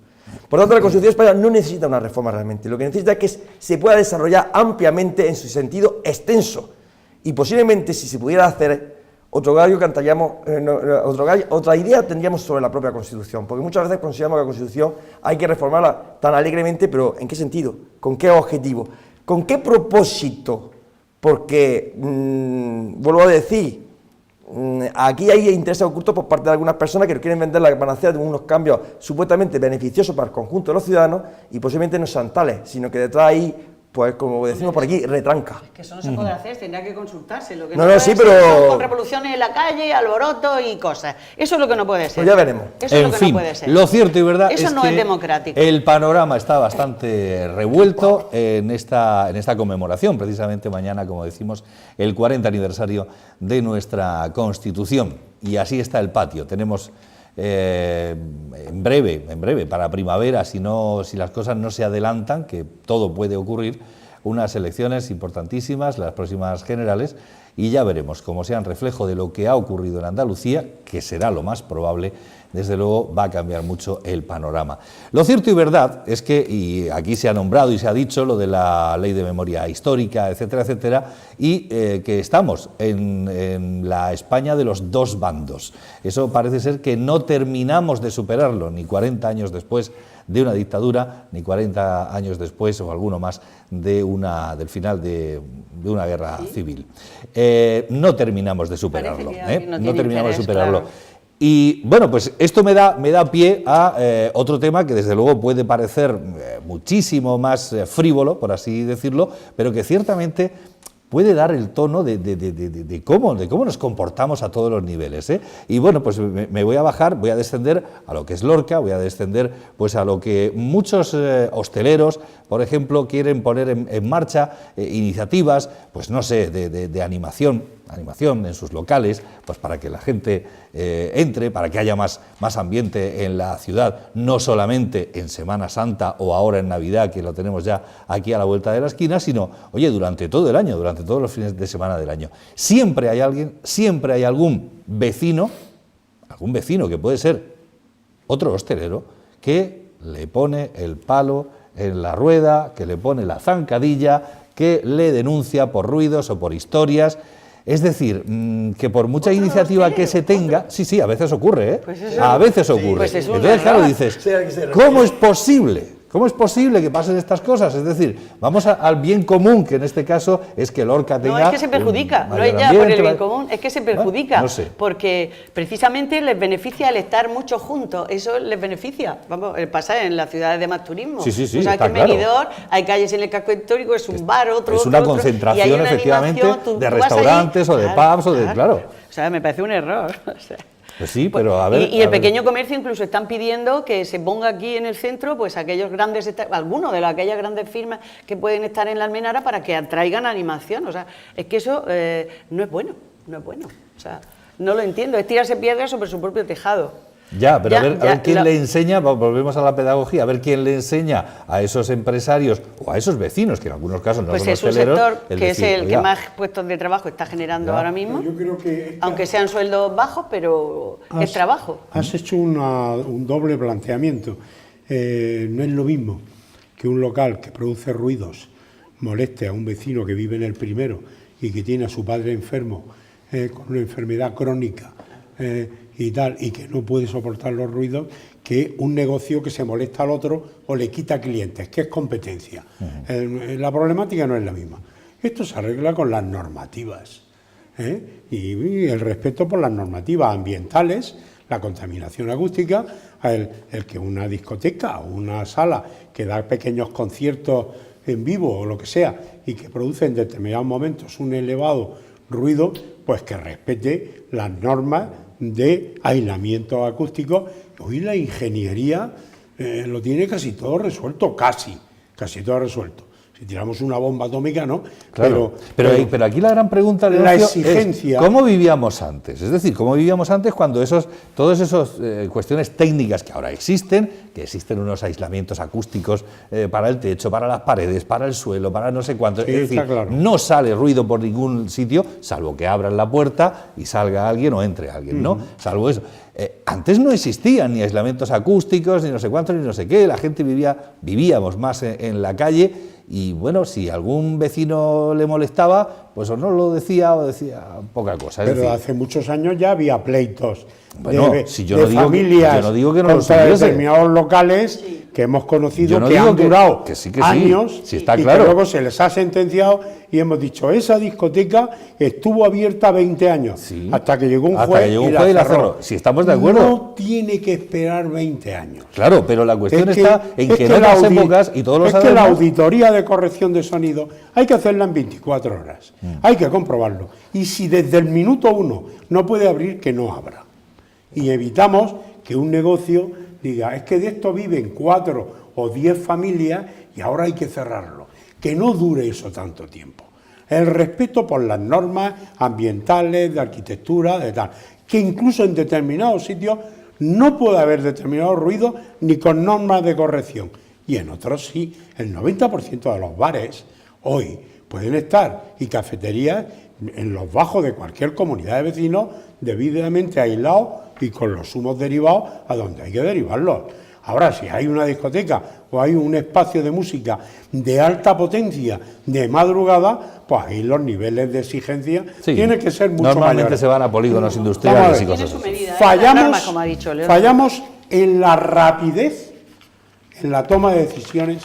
Por lo tanto, la Constitución española no necesita una reforma realmente, lo que necesita es que se pueda desarrollar ampliamente en su sentido extenso, y posiblemente si se pudiera hacer, otro gallo cantaríamos, otra idea tendríamos sobre la propia Constitución, porque muchas veces consideramos que la Constitución hay que reformarla tan alegremente, pero ¿en qué sentido? ¿Con qué objetivo? ¿Con qué propósito? Porque, vuelvo a decir, aquí hay intereses ocultos por parte de algunas personas que quieren vender la panacea de unos cambios supuestamente beneficiosos para el conjunto de los ciudadanos y posiblemente no sean tales, sino que detrás hay, pues como decimos por aquí, retranca. Es que eso no se puede hacer, tendría que consultarse. Lo que No, puede sí, ser pero- son con revoluciones en la calle, alboroto y cosas. Eso es lo que no puede ser. Pues ya veremos. Eso es En lo que fin, no puede ser. lo cierto y verdad Eso es no que es democrático. el panorama está bastante revuelto en esta conmemoración, precisamente mañana, como decimos, el 40 aniversario de nuestra Constitución. Y así está el patio. Tenemos en breve, para primavera, si las cosas no se adelantan, que todo puede ocurrir, unas elecciones importantísimas, las próximas generales, y ya veremos, como sean reflejo de lo que ha ocurrido en Andalucía, que será lo más probable, desde luego va a cambiar mucho el panorama. Lo cierto y verdad es que, y aquí se ha nombrado y se ha dicho lo de la ley de memoria histórica, etcétera, etcétera, y que estamos en la España de los dos bandos. Eso parece ser que no terminamos de superarlo, ni 40 años después de una dictadura, ni 40 años después, o alguno más, del final de una guerra civil. No terminamos de superarlo. Parece que alguien no No tiene terminamos de interés, superarlo. claro. Y bueno, pues esto me da pie a otro tema que desde luego puede parecer muchísimo más frívolo, por así decirlo, pero que ciertamente puede dar el tono de cómo nos comportamos a todos los niveles, ¿eh? Y bueno, pues me voy a bajar, voy a descender a lo que es Lorca, voy a descender pues a lo que muchos hosteleros, por ejemplo, quieren poner en marcha iniciativas, pues no sé, de animación en sus locales, pues para que la gente entre, para que haya más ambiente en la ciudad, no solamente en Semana Santa o ahora en Navidad, que lo tenemos ya aquí a la vuelta de la esquina, sino, oye, durante todo el año, durante todos los fines de semana del año. Siempre hay alguien, siempre hay algún vecino que puede ser otro hostelero, que le pone el palo en la rueda, que le pone la zancadilla, que le denuncia por ruidos o por historias. Es decir, que por mucha iniciativa que se tenga, sí, a veces ocurre, ¿eh? Pues eso, a veces ocurre. Pues es entonces, claro, dices, Sí, ¿cómo es posible? ¿Cómo es posible que pasen estas cosas? Es decir, vamos al bien común, que en este caso es que Lorca tenga... No, es que se perjudica, no es ya por el bien común, es que se perjudica, no sé. Porque precisamente les beneficia el estar muchos juntos, eso les beneficia. Vamos, pasa en las ciudades de más turismo. Sí, o sea, está que en claro. Benidorm hay calles en el casco histórico, es un bar, otro, es una otro, concentración, y hay una efectivamente, animación, de tú vas allí, restaurantes o de pubs o de... Claro. O sea, me parece un error. O sea. Pues sí, pero a ver... Y el pequeño comercio incluso están pidiendo que se ponga aquí en el centro, pues aquellos grandes, algunos de aquellas grandes firmas que pueden estar en la Almenara para que atraigan animación. O sea, es que eso no es bueno, no es bueno. O sea, no lo entiendo, es tirarse piedras sobre su propio tejado. Ya, pero a ver quién le enseña, volvemos a la pedagogía, a ver quién le enseña a esos empresarios o a esos vecinos, que en algunos casos no pues son es un hosteleros, sector que es el que más puestos de trabajo está generando ahora mismo, Yo creo que aunque sean sueldos bajos, pero es trabajo. Has hecho un doble planteamiento. No es lo mismo que un local que produce ruidos moleste a un vecino que vive en el primero y que tiene a su padre enfermo con una enfermedad crónica y tal, y que no puede soportar los ruidos, que un negocio que se molesta al otro o le quita clientes, que es competencia. La problemática no es la misma. Esto se arregla con las normativas, y el respeto por las normativas ambientales, la contaminación acústica, el que una discoteca o una sala que da pequeños conciertos en vivo o lo que sea y que produce en determinados momentos un elevado ruido, pues que respete las normas de aislamiento acústico. Hoy la ingeniería lo tiene casi todo resuelto, casi todo resuelto. Si tiramos una bomba atómica, no. Claro, pero aquí la gran pregunta, Leoncio, la exigencia, es ¿cómo vivíamos antes? Es decir, ¿cómo vivíamos antes cuando todas esas cuestiones técnicas que ahora existen, que existen unos aislamientos acústicos para el techo, para las paredes, para el suelo, para no sé cuánto, sí, es decir, claro, no sale ruido por ningún sitio, salvo que abran la puerta y salga alguien o entre alguien, ¿no? Salvo eso. Antes no existían ni aislamientos acústicos, ni no sé cuántos, ni no sé qué, la gente vivíamos más en la calle. Y bueno, si algún vecino le molestaba, pues o no lo decía o decía poca cosa. Pero decir, hace muchos años ya había pleitos de familias yo no digo que no contra determinados locales que hemos conocido que han durado años sí, está y claro, que luego se les ha sentenciado y hemos dicho, esa discoteca estuvo abierta 20 años, sí, hasta que llegó un juez y la cerró. Si estamos de acuerdo. No tiene que esperar 20 años. Claro, pero la cuestión está en que en otras épocas, y todos lo sabemos... Es que la auditoría de corrección de sonido hay que hacerla en 24 horas, hay que comprobarlo. Y si desde el minuto 1 no puede abrir, que no abra. Y evitamos que un negocio diga, es que de esto viven 4 o 10 familias y ahora hay que cerrarlo. Que no dure eso tanto tiempo. El respeto por las normas ambientales, de arquitectura, de tal. Que incluso en determinados sitios no puede haber determinados ruidos ni con normas de corrección. Y en otros sí. El 90% de los bares hoy pueden estar y cafeterías en los bajos de cualquier comunidad de vecinos debidamente aislados y con los humos derivados a donde hay que derivarlos. Ahora, si hay una discoteca o hay un espacio de música de alta potencia de madrugada, pues ahí los niveles de exigencia tienen que ser mucho mayores. Normalmente se van a polígonos industriales y cosas así. Fallamos en la rapidez, en la toma de decisiones,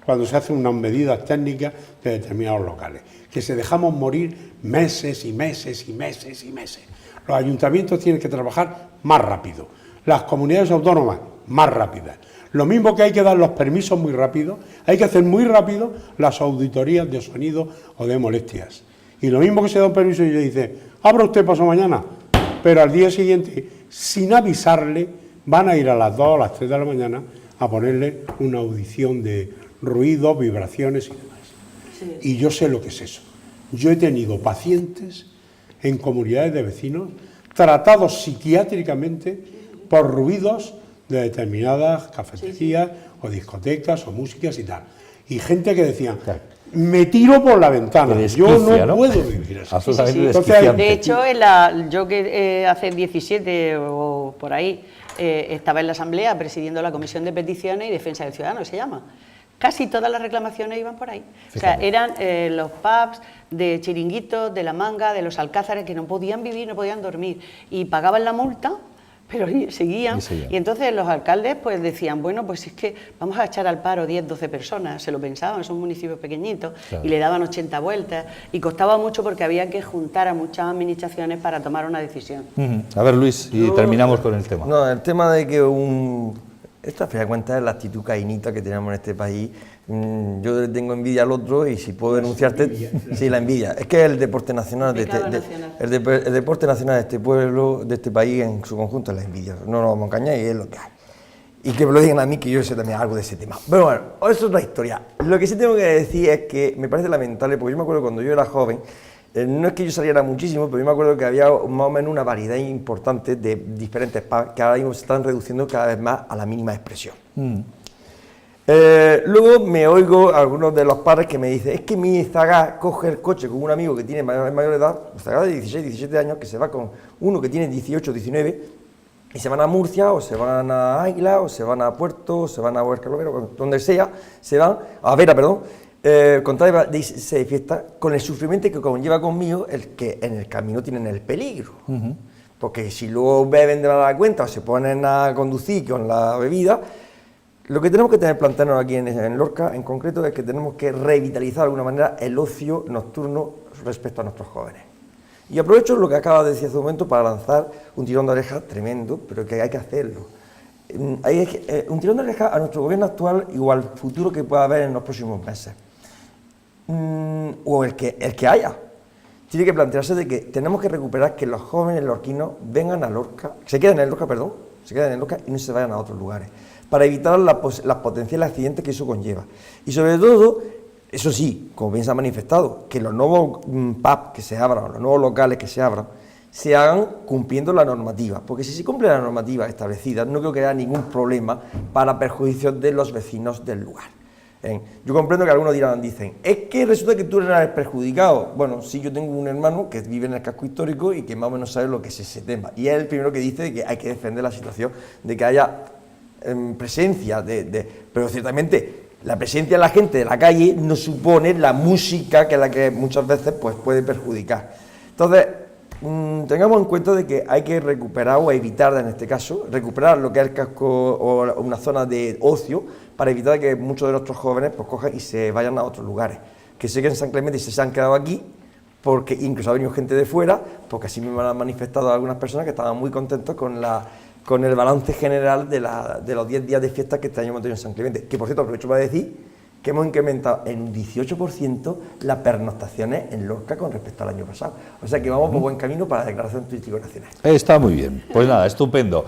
cuando se hacen unas medidas técnicas de determinados locales, que se dejamos morir meses y meses y meses y meses. Los ayuntamientos tienen que trabajar más rápido, las comunidades autónomas más rápidas. Lo mismo que hay que dar los permisos muy rápido, hay que hacer muy rápido las auditorías de sonido o de molestias. Y lo mismo que se da un permiso y le dice, abra usted paso mañana, pero al día siguiente, sin avisarle, van a ir a las 2 o a las 3 de la mañana a ponerle una audición de ruidos, vibraciones y demás. Sí. Y yo sé lo que es eso. Yo he tenido pacientes en comunidades de vecinos tratados psiquiátricamente por ruidos de determinadas cafeterías o discotecas o músicas y tal. Y gente que decía, me tiro por la ventana, yo no puedo vivir así. Absolutamente Entonces, de hecho, yo que hace 17 o por ahí estaba en la Asamblea presidiendo la Comisión de Peticiones y Defensa del Ciudadano, se llama. Casi todas las reclamaciones iban por ahí. Fíjate. O sea, eran los pubs de Chiringuitos, de La Manga, de los Alcázares, que no podían vivir, no podían dormir. Y pagaban la multa, pero seguían. Y entonces los alcaldes pues decían, bueno, pues es que vamos a echar al paro 10, 12 personas. Se lo pensaban, son municipios pequeñitos, y le daban 80 vueltas. Y costaba mucho porque había que juntar a muchas administraciones para tomar una decisión. A ver, Luis, y terminamos con el tema. No, el tema de que esta a fin de cuentas es la actitud caínita que tenemos en este país. Yo le tengo envidia al otro y si puedo denunciarte, sí, la envidia. Es que es el deporte nacional, el deporte nacional de este pueblo, de este país en su conjunto es la envidia. No nos vamos a engañar y es lo que hay. Y que me lo digan a mí, que yo sé también algo de ese tema. Pero bueno, eso es otra historia. Lo que sí tengo que decir es que me parece lamentable, porque yo me acuerdo cuando yo era joven, no es que yo saliera muchísimo, pero yo me acuerdo que había más o menos una variedad importante de diferentes pubs que ahora mismo se están reduciendo cada vez más a la mínima expresión. Luego me oigo a algunos de los padres que me dicen, es que mi zaga coge el coche con un amigo que tiene mayor edad, zaga de 16, 17 años, que se va con uno que tiene 18, 19, y se van a Murcia, o se van a Águila, o se van a Puerto, o se van a Huerca Lovero, donde sea, se van, a Vera, perdón, con tal de irse de fiesta, con el sufrimiento que conlleva conmigo el que en el camino tienen el peligro. Porque si luego beben de la cuenta o se ponen a conducir con la bebida, lo que tenemos que tener plantearnos aquí en Lorca, en concreto, es que tenemos que revitalizar de alguna manera el ocio nocturno respecto a nuestros jóvenes. Y aprovecho lo que acaba de decir hace un momento para lanzar un tirón de oreja tremendo, pero que hay que hacerlo. Un tirón de oreja a nuestro gobierno actual y al futuro que pueda haber en los próximos meses. O el que haya. Tiene que plantearse de que tenemos que recuperar que los jóvenes lorquinos vengan a Lorca, se queden en Lorca y no se vayan a otros lugares, para evitar las potenciales accidentes que eso conlleva. Y sobre todo, eso sí, como bien se ha manifestado, que los nuevos pubs que se abran, los nuevos locales que se abran, se hagan cumpliendo la normativa, porque si se cumple la normativa establecida, no creo que haya ningún problema para perjuicio de los vecinos del lugar. Yo comprendo que algunos dicen, es que resulta que tú eres perjudicado. Bueno, sí, yo tengo un hermano que vive en el casco histórico y que más o menos sabe lo que es ese tema. Y es el primero que dice que hay que defender la situación, de que haya presencia, pero ciertamente la presencia de la gente de la calle no supone la música que es la que muchas veces pues, puede perjudicar. Entonces, tengamos en cuenta de que hay que recuperar o evitar, en este caso, recuperar lo que es el casco o una zona de ocio para evitar que muchos de nuestros jóvenes pues cojan y se vayan a otros lugares, que se queden en San Clemente y se han quedado aquí, porque incluso ha venido gente de fuera, porque así me han manifestado algunas personas que estaban muy contentos con el balance general de los 10 días de fiesta que este año hemos tenido en San Clemente, que por cierto aprovecho para decir que hemos incrementado en un 18% las pernoctaciones en Lorca con respecto al año pasado. O sea que vamos por buen camino para la declaración turístico nacional. Está muy bien. Pues nada, estupendo.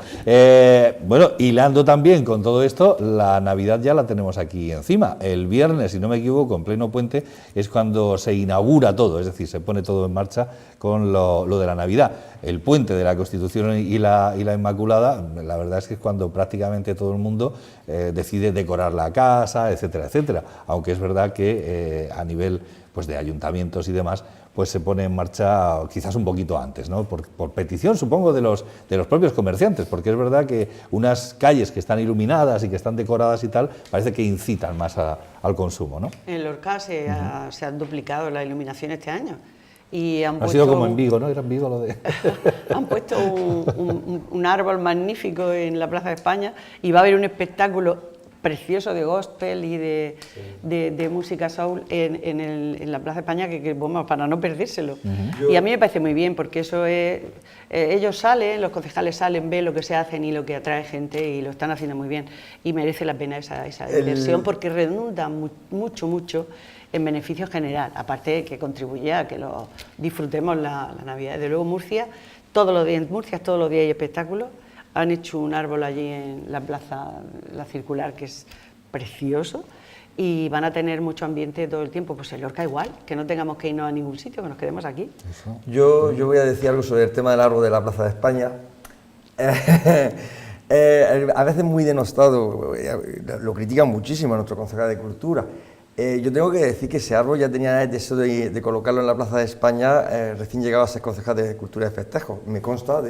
Bueno, hilando también con todo esto, la Navidad ya la tenemos aquí encima. El viernes, si no me equivoco, en pleno puente, es cuando se inaugura todo, es decir, se pone todo en marcha con lo de la Navidad. El puente de la Constitución y la Inmaculada, la verdad es que es cuando prácticamente todo el mundo decide decorar la casa, etcétera, etcétera. Aunque es verdad que a nivel pues, de ayuntamientos y demás, pues se pone en marcha quizás un poquito antes, ¿no? Por petición, supongo, de los propios comerciantes, porque es verdad que unas calles que están iluminadas y que están decoradas y tal, parece que incitan más al consumo, ¿no? En Lorca se han duplicado la iluminación este año. Y ha sido como en Vigo, ¿no? Era en Vigo lo de... Han puesto un árbol magnífico en la Plaza de España y va a haber un espectáculo precioso de gospel y de música soul en la Plaza de España que vamos, para no perdérselo. Y a mí me parece muy bien porque eso es... ellos salen, los concejales salen, ven lo que se hacen y lo que atrae gente y lo están haciendo muy bien. Y merece la pena esa inversión porque redunda mucho en beneficio general, aparte de que contribuye a que lo disfrutemos la Navidad. Desde luego Murcia, todos los días hay espectáculos. Han hecho un árbol allí en la plaza, la circular, que es precioso, y van a tener mucho ambiente todo el tiempo. Pues en Lorca igual, que no tengamos que irnos a ningún sitio, que nos quedemos aquí. Yo voy a decir algo sobre el tema del árbol de la Plaza de España. A veces muy denostado, lo critican muchísimo a nuestro concejal de Cultura. Yo tengo que decir que ese árbol ya tenía el deseo de colocarlo en la Plaza de España recién llegado a ser concejal de Cultura y Festejos. Me consta,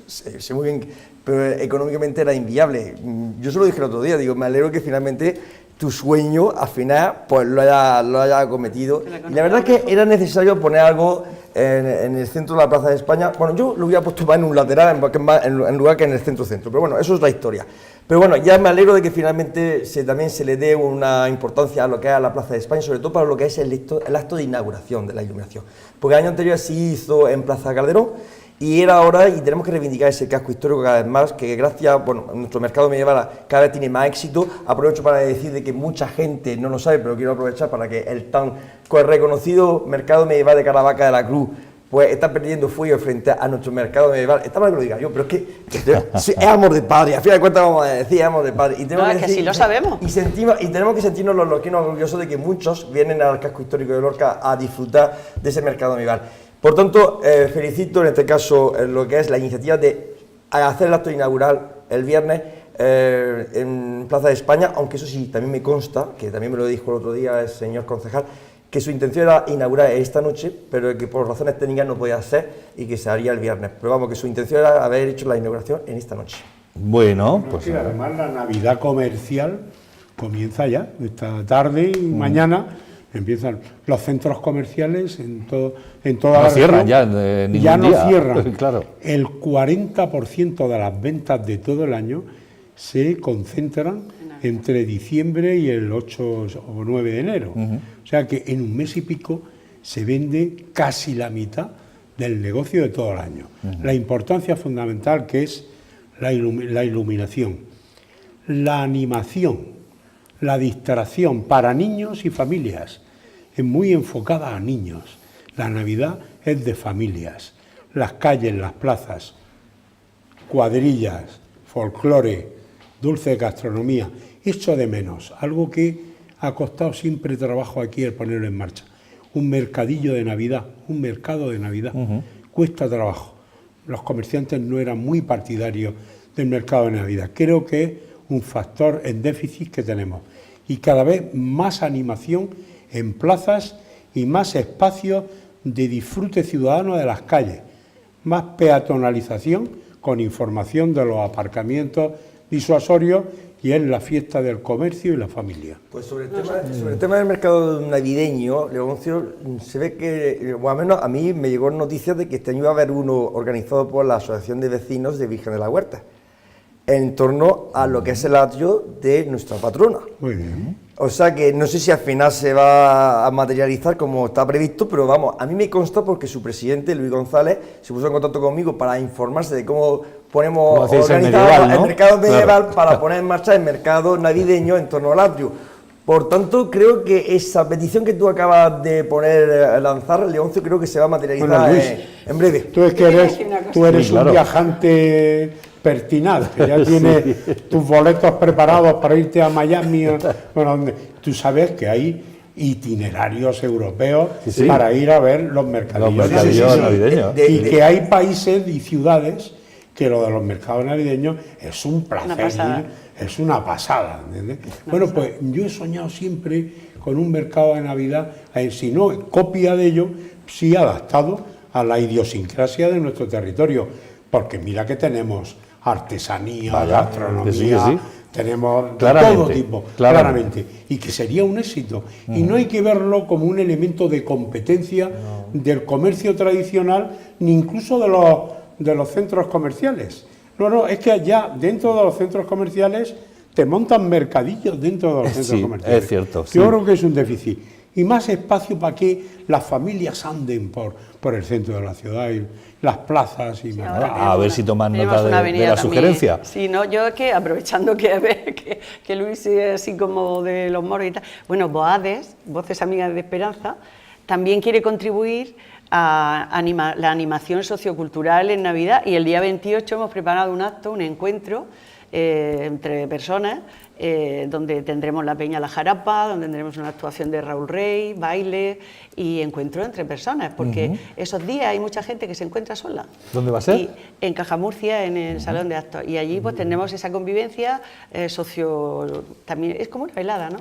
sé muy bien, pero económicamente era inviable. Yo se lo dije el otro día, digo, me alegro que finalmente tu sueño al final pues lo haya cometido. Y la verdad es que era necesario poner algo en el centro de la Plaza de España. Bueno, yo lo hubiera puesto más en un lateral en lugar que en el centro-centro, pero bueno, eso es la historia. Pero bueno, ya me alegro de que finalmente también se le dé una importancia a lo que es la Plaza de España, sobre todo para lo que es el acto de inauguración de la iluminación. Porque el año anterior sí hizo en Plaza Calderón, y era hora, y tenemos que reivindicar ese casco histórico cada vez más, que gracias, bueno, nuestro mercado medieval cada vez tiene más éxito. Aprovecho para decir de que mucha gente no lo sabe, pero quiero aprovechar para que el tan reconocido mercado medieval de Caravaca de la Cruz pues está perdiendo fuelle frente a nuestro mercado medieval. Está mal que lo diga yo, pero es que es amor de padre, a fin de cuentas vamos a decir amor de padre. Y tengo que sí lo sabemos. Y tenemos que sentirnos los lorquinos orgullosos de que muchos vienen al casco histórico de Lorca a disfrutar de ese mercado medieval. Por tanto, felicito en este caso lo que es la iniciativa de hacer el acto inaugural el viernes en Plaza de España, aunque eso sí, también me consta, que también me lo dijo el otro día el señor concejal, que su intención era inaugurar esta noche, pero que por razones técnicas no podía ser y que se haría el viernes. Pero vamos, que su intención era haber hecho la inauguración en esta noche. Bueno, pues... Sí, además la Navidad comercial comienza ya, esta tarde y mañana empiezan los centros comerciales en toda la cierran región. ya no día. Cierran. Claro. El 40% de las ventas de todo el año se concentran entre diciembre y el 8 o 9 de enero. O sea que en un mes y pico se vende casi la mitad del negocio de todo el año. La importancia fundamental que es la iluminación, la animación, la distracción para niños y familias, es muy enfocada a niños. La Navidad es de familias, las calles, las plazas, cuadrillas, folclore, dulce gastronomía, echo de menos, algo que ha costado siempre trabajo aquí el ponerlo en marcha. Un mercadillo de Navidad, un mercado de Navidad, cuesta trabajo. Los comerciantes no eran muy partidarios del mercado de Navidad. Creo que es un factor en déficit que tenemos. Y cada vez más animación en plazas y más espacios de disfrute ciudadano de las calles, más peatonalización con información de los aparcamientos disuasorios y en la fiesta del comercio y la familia. Pues sobre el tema del mercado navideño, Leoncio, se ve que, o al menos a mí me llegó noticias de que este año iba a haber uno organizado por la Asociación de Vecinos de Virgen de la Huerta, en torno a lo que es el atrio de nuestra patrona. Muy bien. O sea que no sé si al final se va a materializar como está previsto, pero vamos, a mí me consta porque su presidente, Luis González, se puso en contacto conmigo para informarse de cómo ponemos organizado el mercado medieval para poner en marcha el mercado navideño en torno al atrio. Por tanto, creo que esa petición que tú acabas de lanzar, Leoncio, creo que se va a materializar en breve. Tú eres un viajante pertinaz, que ya tienes tus boletos preparados para irte a Miami. Bueno, tú sabes que hay itinerarios europeos para ir a ver los mercadillos navideños. Y que hay países y ciudades que lo de los mercados navideños es un placer, es una pasada, ¿entiendes? Bueno, pues yo he soñado siempre con un mercado de Navidad, si no copia de ello, sí adaptado a la idiosincrasia de nuestro territorio, porque mira que tenemos artesanía, gastronomía, tenemos de todo tipo, claramente, y que sería un éxito. Y no hay que verlo como un elemento de competencia del comercio tradicional, ni incluso de los centros comerciales. No, es que allá, dentro de los centros comerciales, te montan mercadillos dentro de los centros comerciales. Es cierto. Yo creo que es un déficit. y más espacio para que las familias anden por el centro de la ciudad y las plazas y Sí, más. ahora A ver si toman tenemos nota una de avenida la también. sugerencia. Sí, no, yo es que aprovechando que Luis es así como de los moros y tal, bueno, Boades, Voces Amigas de Esperanza, también quiere contribuir a la animación sociocultural en Navidad, y el día 28 hemos preparado un acto, un encuentro entre personas, donde tendremos la Peña La Jarapa, donde tendremos una actuación de Raúl Rey, baile y encuentro entre personas, porque esos días hay mucha gente que se encuentra sola. ¿Dónde va a ser? Y en Cajamurcia, en el Salón de Actos, y allí pues tendremos esa convivencia también es como una velada, ¿no?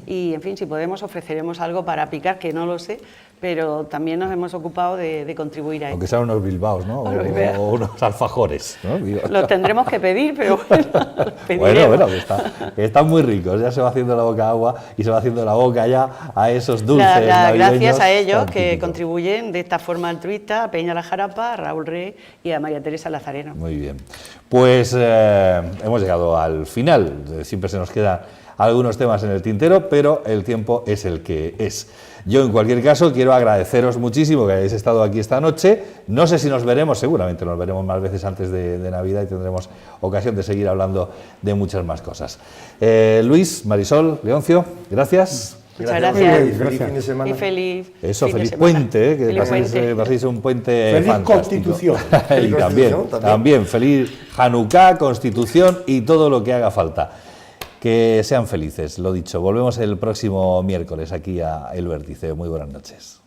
Y en fin, si podemos ofreceremos algo para picar, que no lo sé, pero también nos hemos ocupado de contribuir a ello. Aunque sean unos bilbaos, ¿no? Unos bilbaos. O unos alfajores, ¿no? Digo. Los tendremos que pedir, pero bueno, los Bueno, pediremos. que están muy ricos, ya se va haciendo la boca agua y se va haciendo la boca ya a esos dulces navideños Gracias a ellos tan que típicos. contribuyen de esta forma altruista a Peña La Jarapa, a Raúl Rey y a María Teresa Lazareno. Muy bien, pues hemos llegado al final, siempre se nos quedan algunos temas en el tintero, pero el tiempo es el que es. Yo, en cualquier caso, quiero agradeceros muchísimo que hayáis estado aquí esta noche. No sé si nos veremos, seguramente nos veremos más veces antes de Navidad y tendremos ocasión de seguir hablando de muchas más cosas. Luis, Marisol, Leoncio, gracias. Muchas Luis. gracias. Feliz fin de semana. Y feliz Eso, fin de feliz semana. puente, que Feliz puente. paséis un puente Feliz fantástico. Constitución. Y Feliz también, Constitución, también feliz Hanukkah, Constitución y todo lo que haga falta. Que sean felices, lo dicho. Volvemos el próximo miércoles aquí a El Vértice. Muy buenas noches.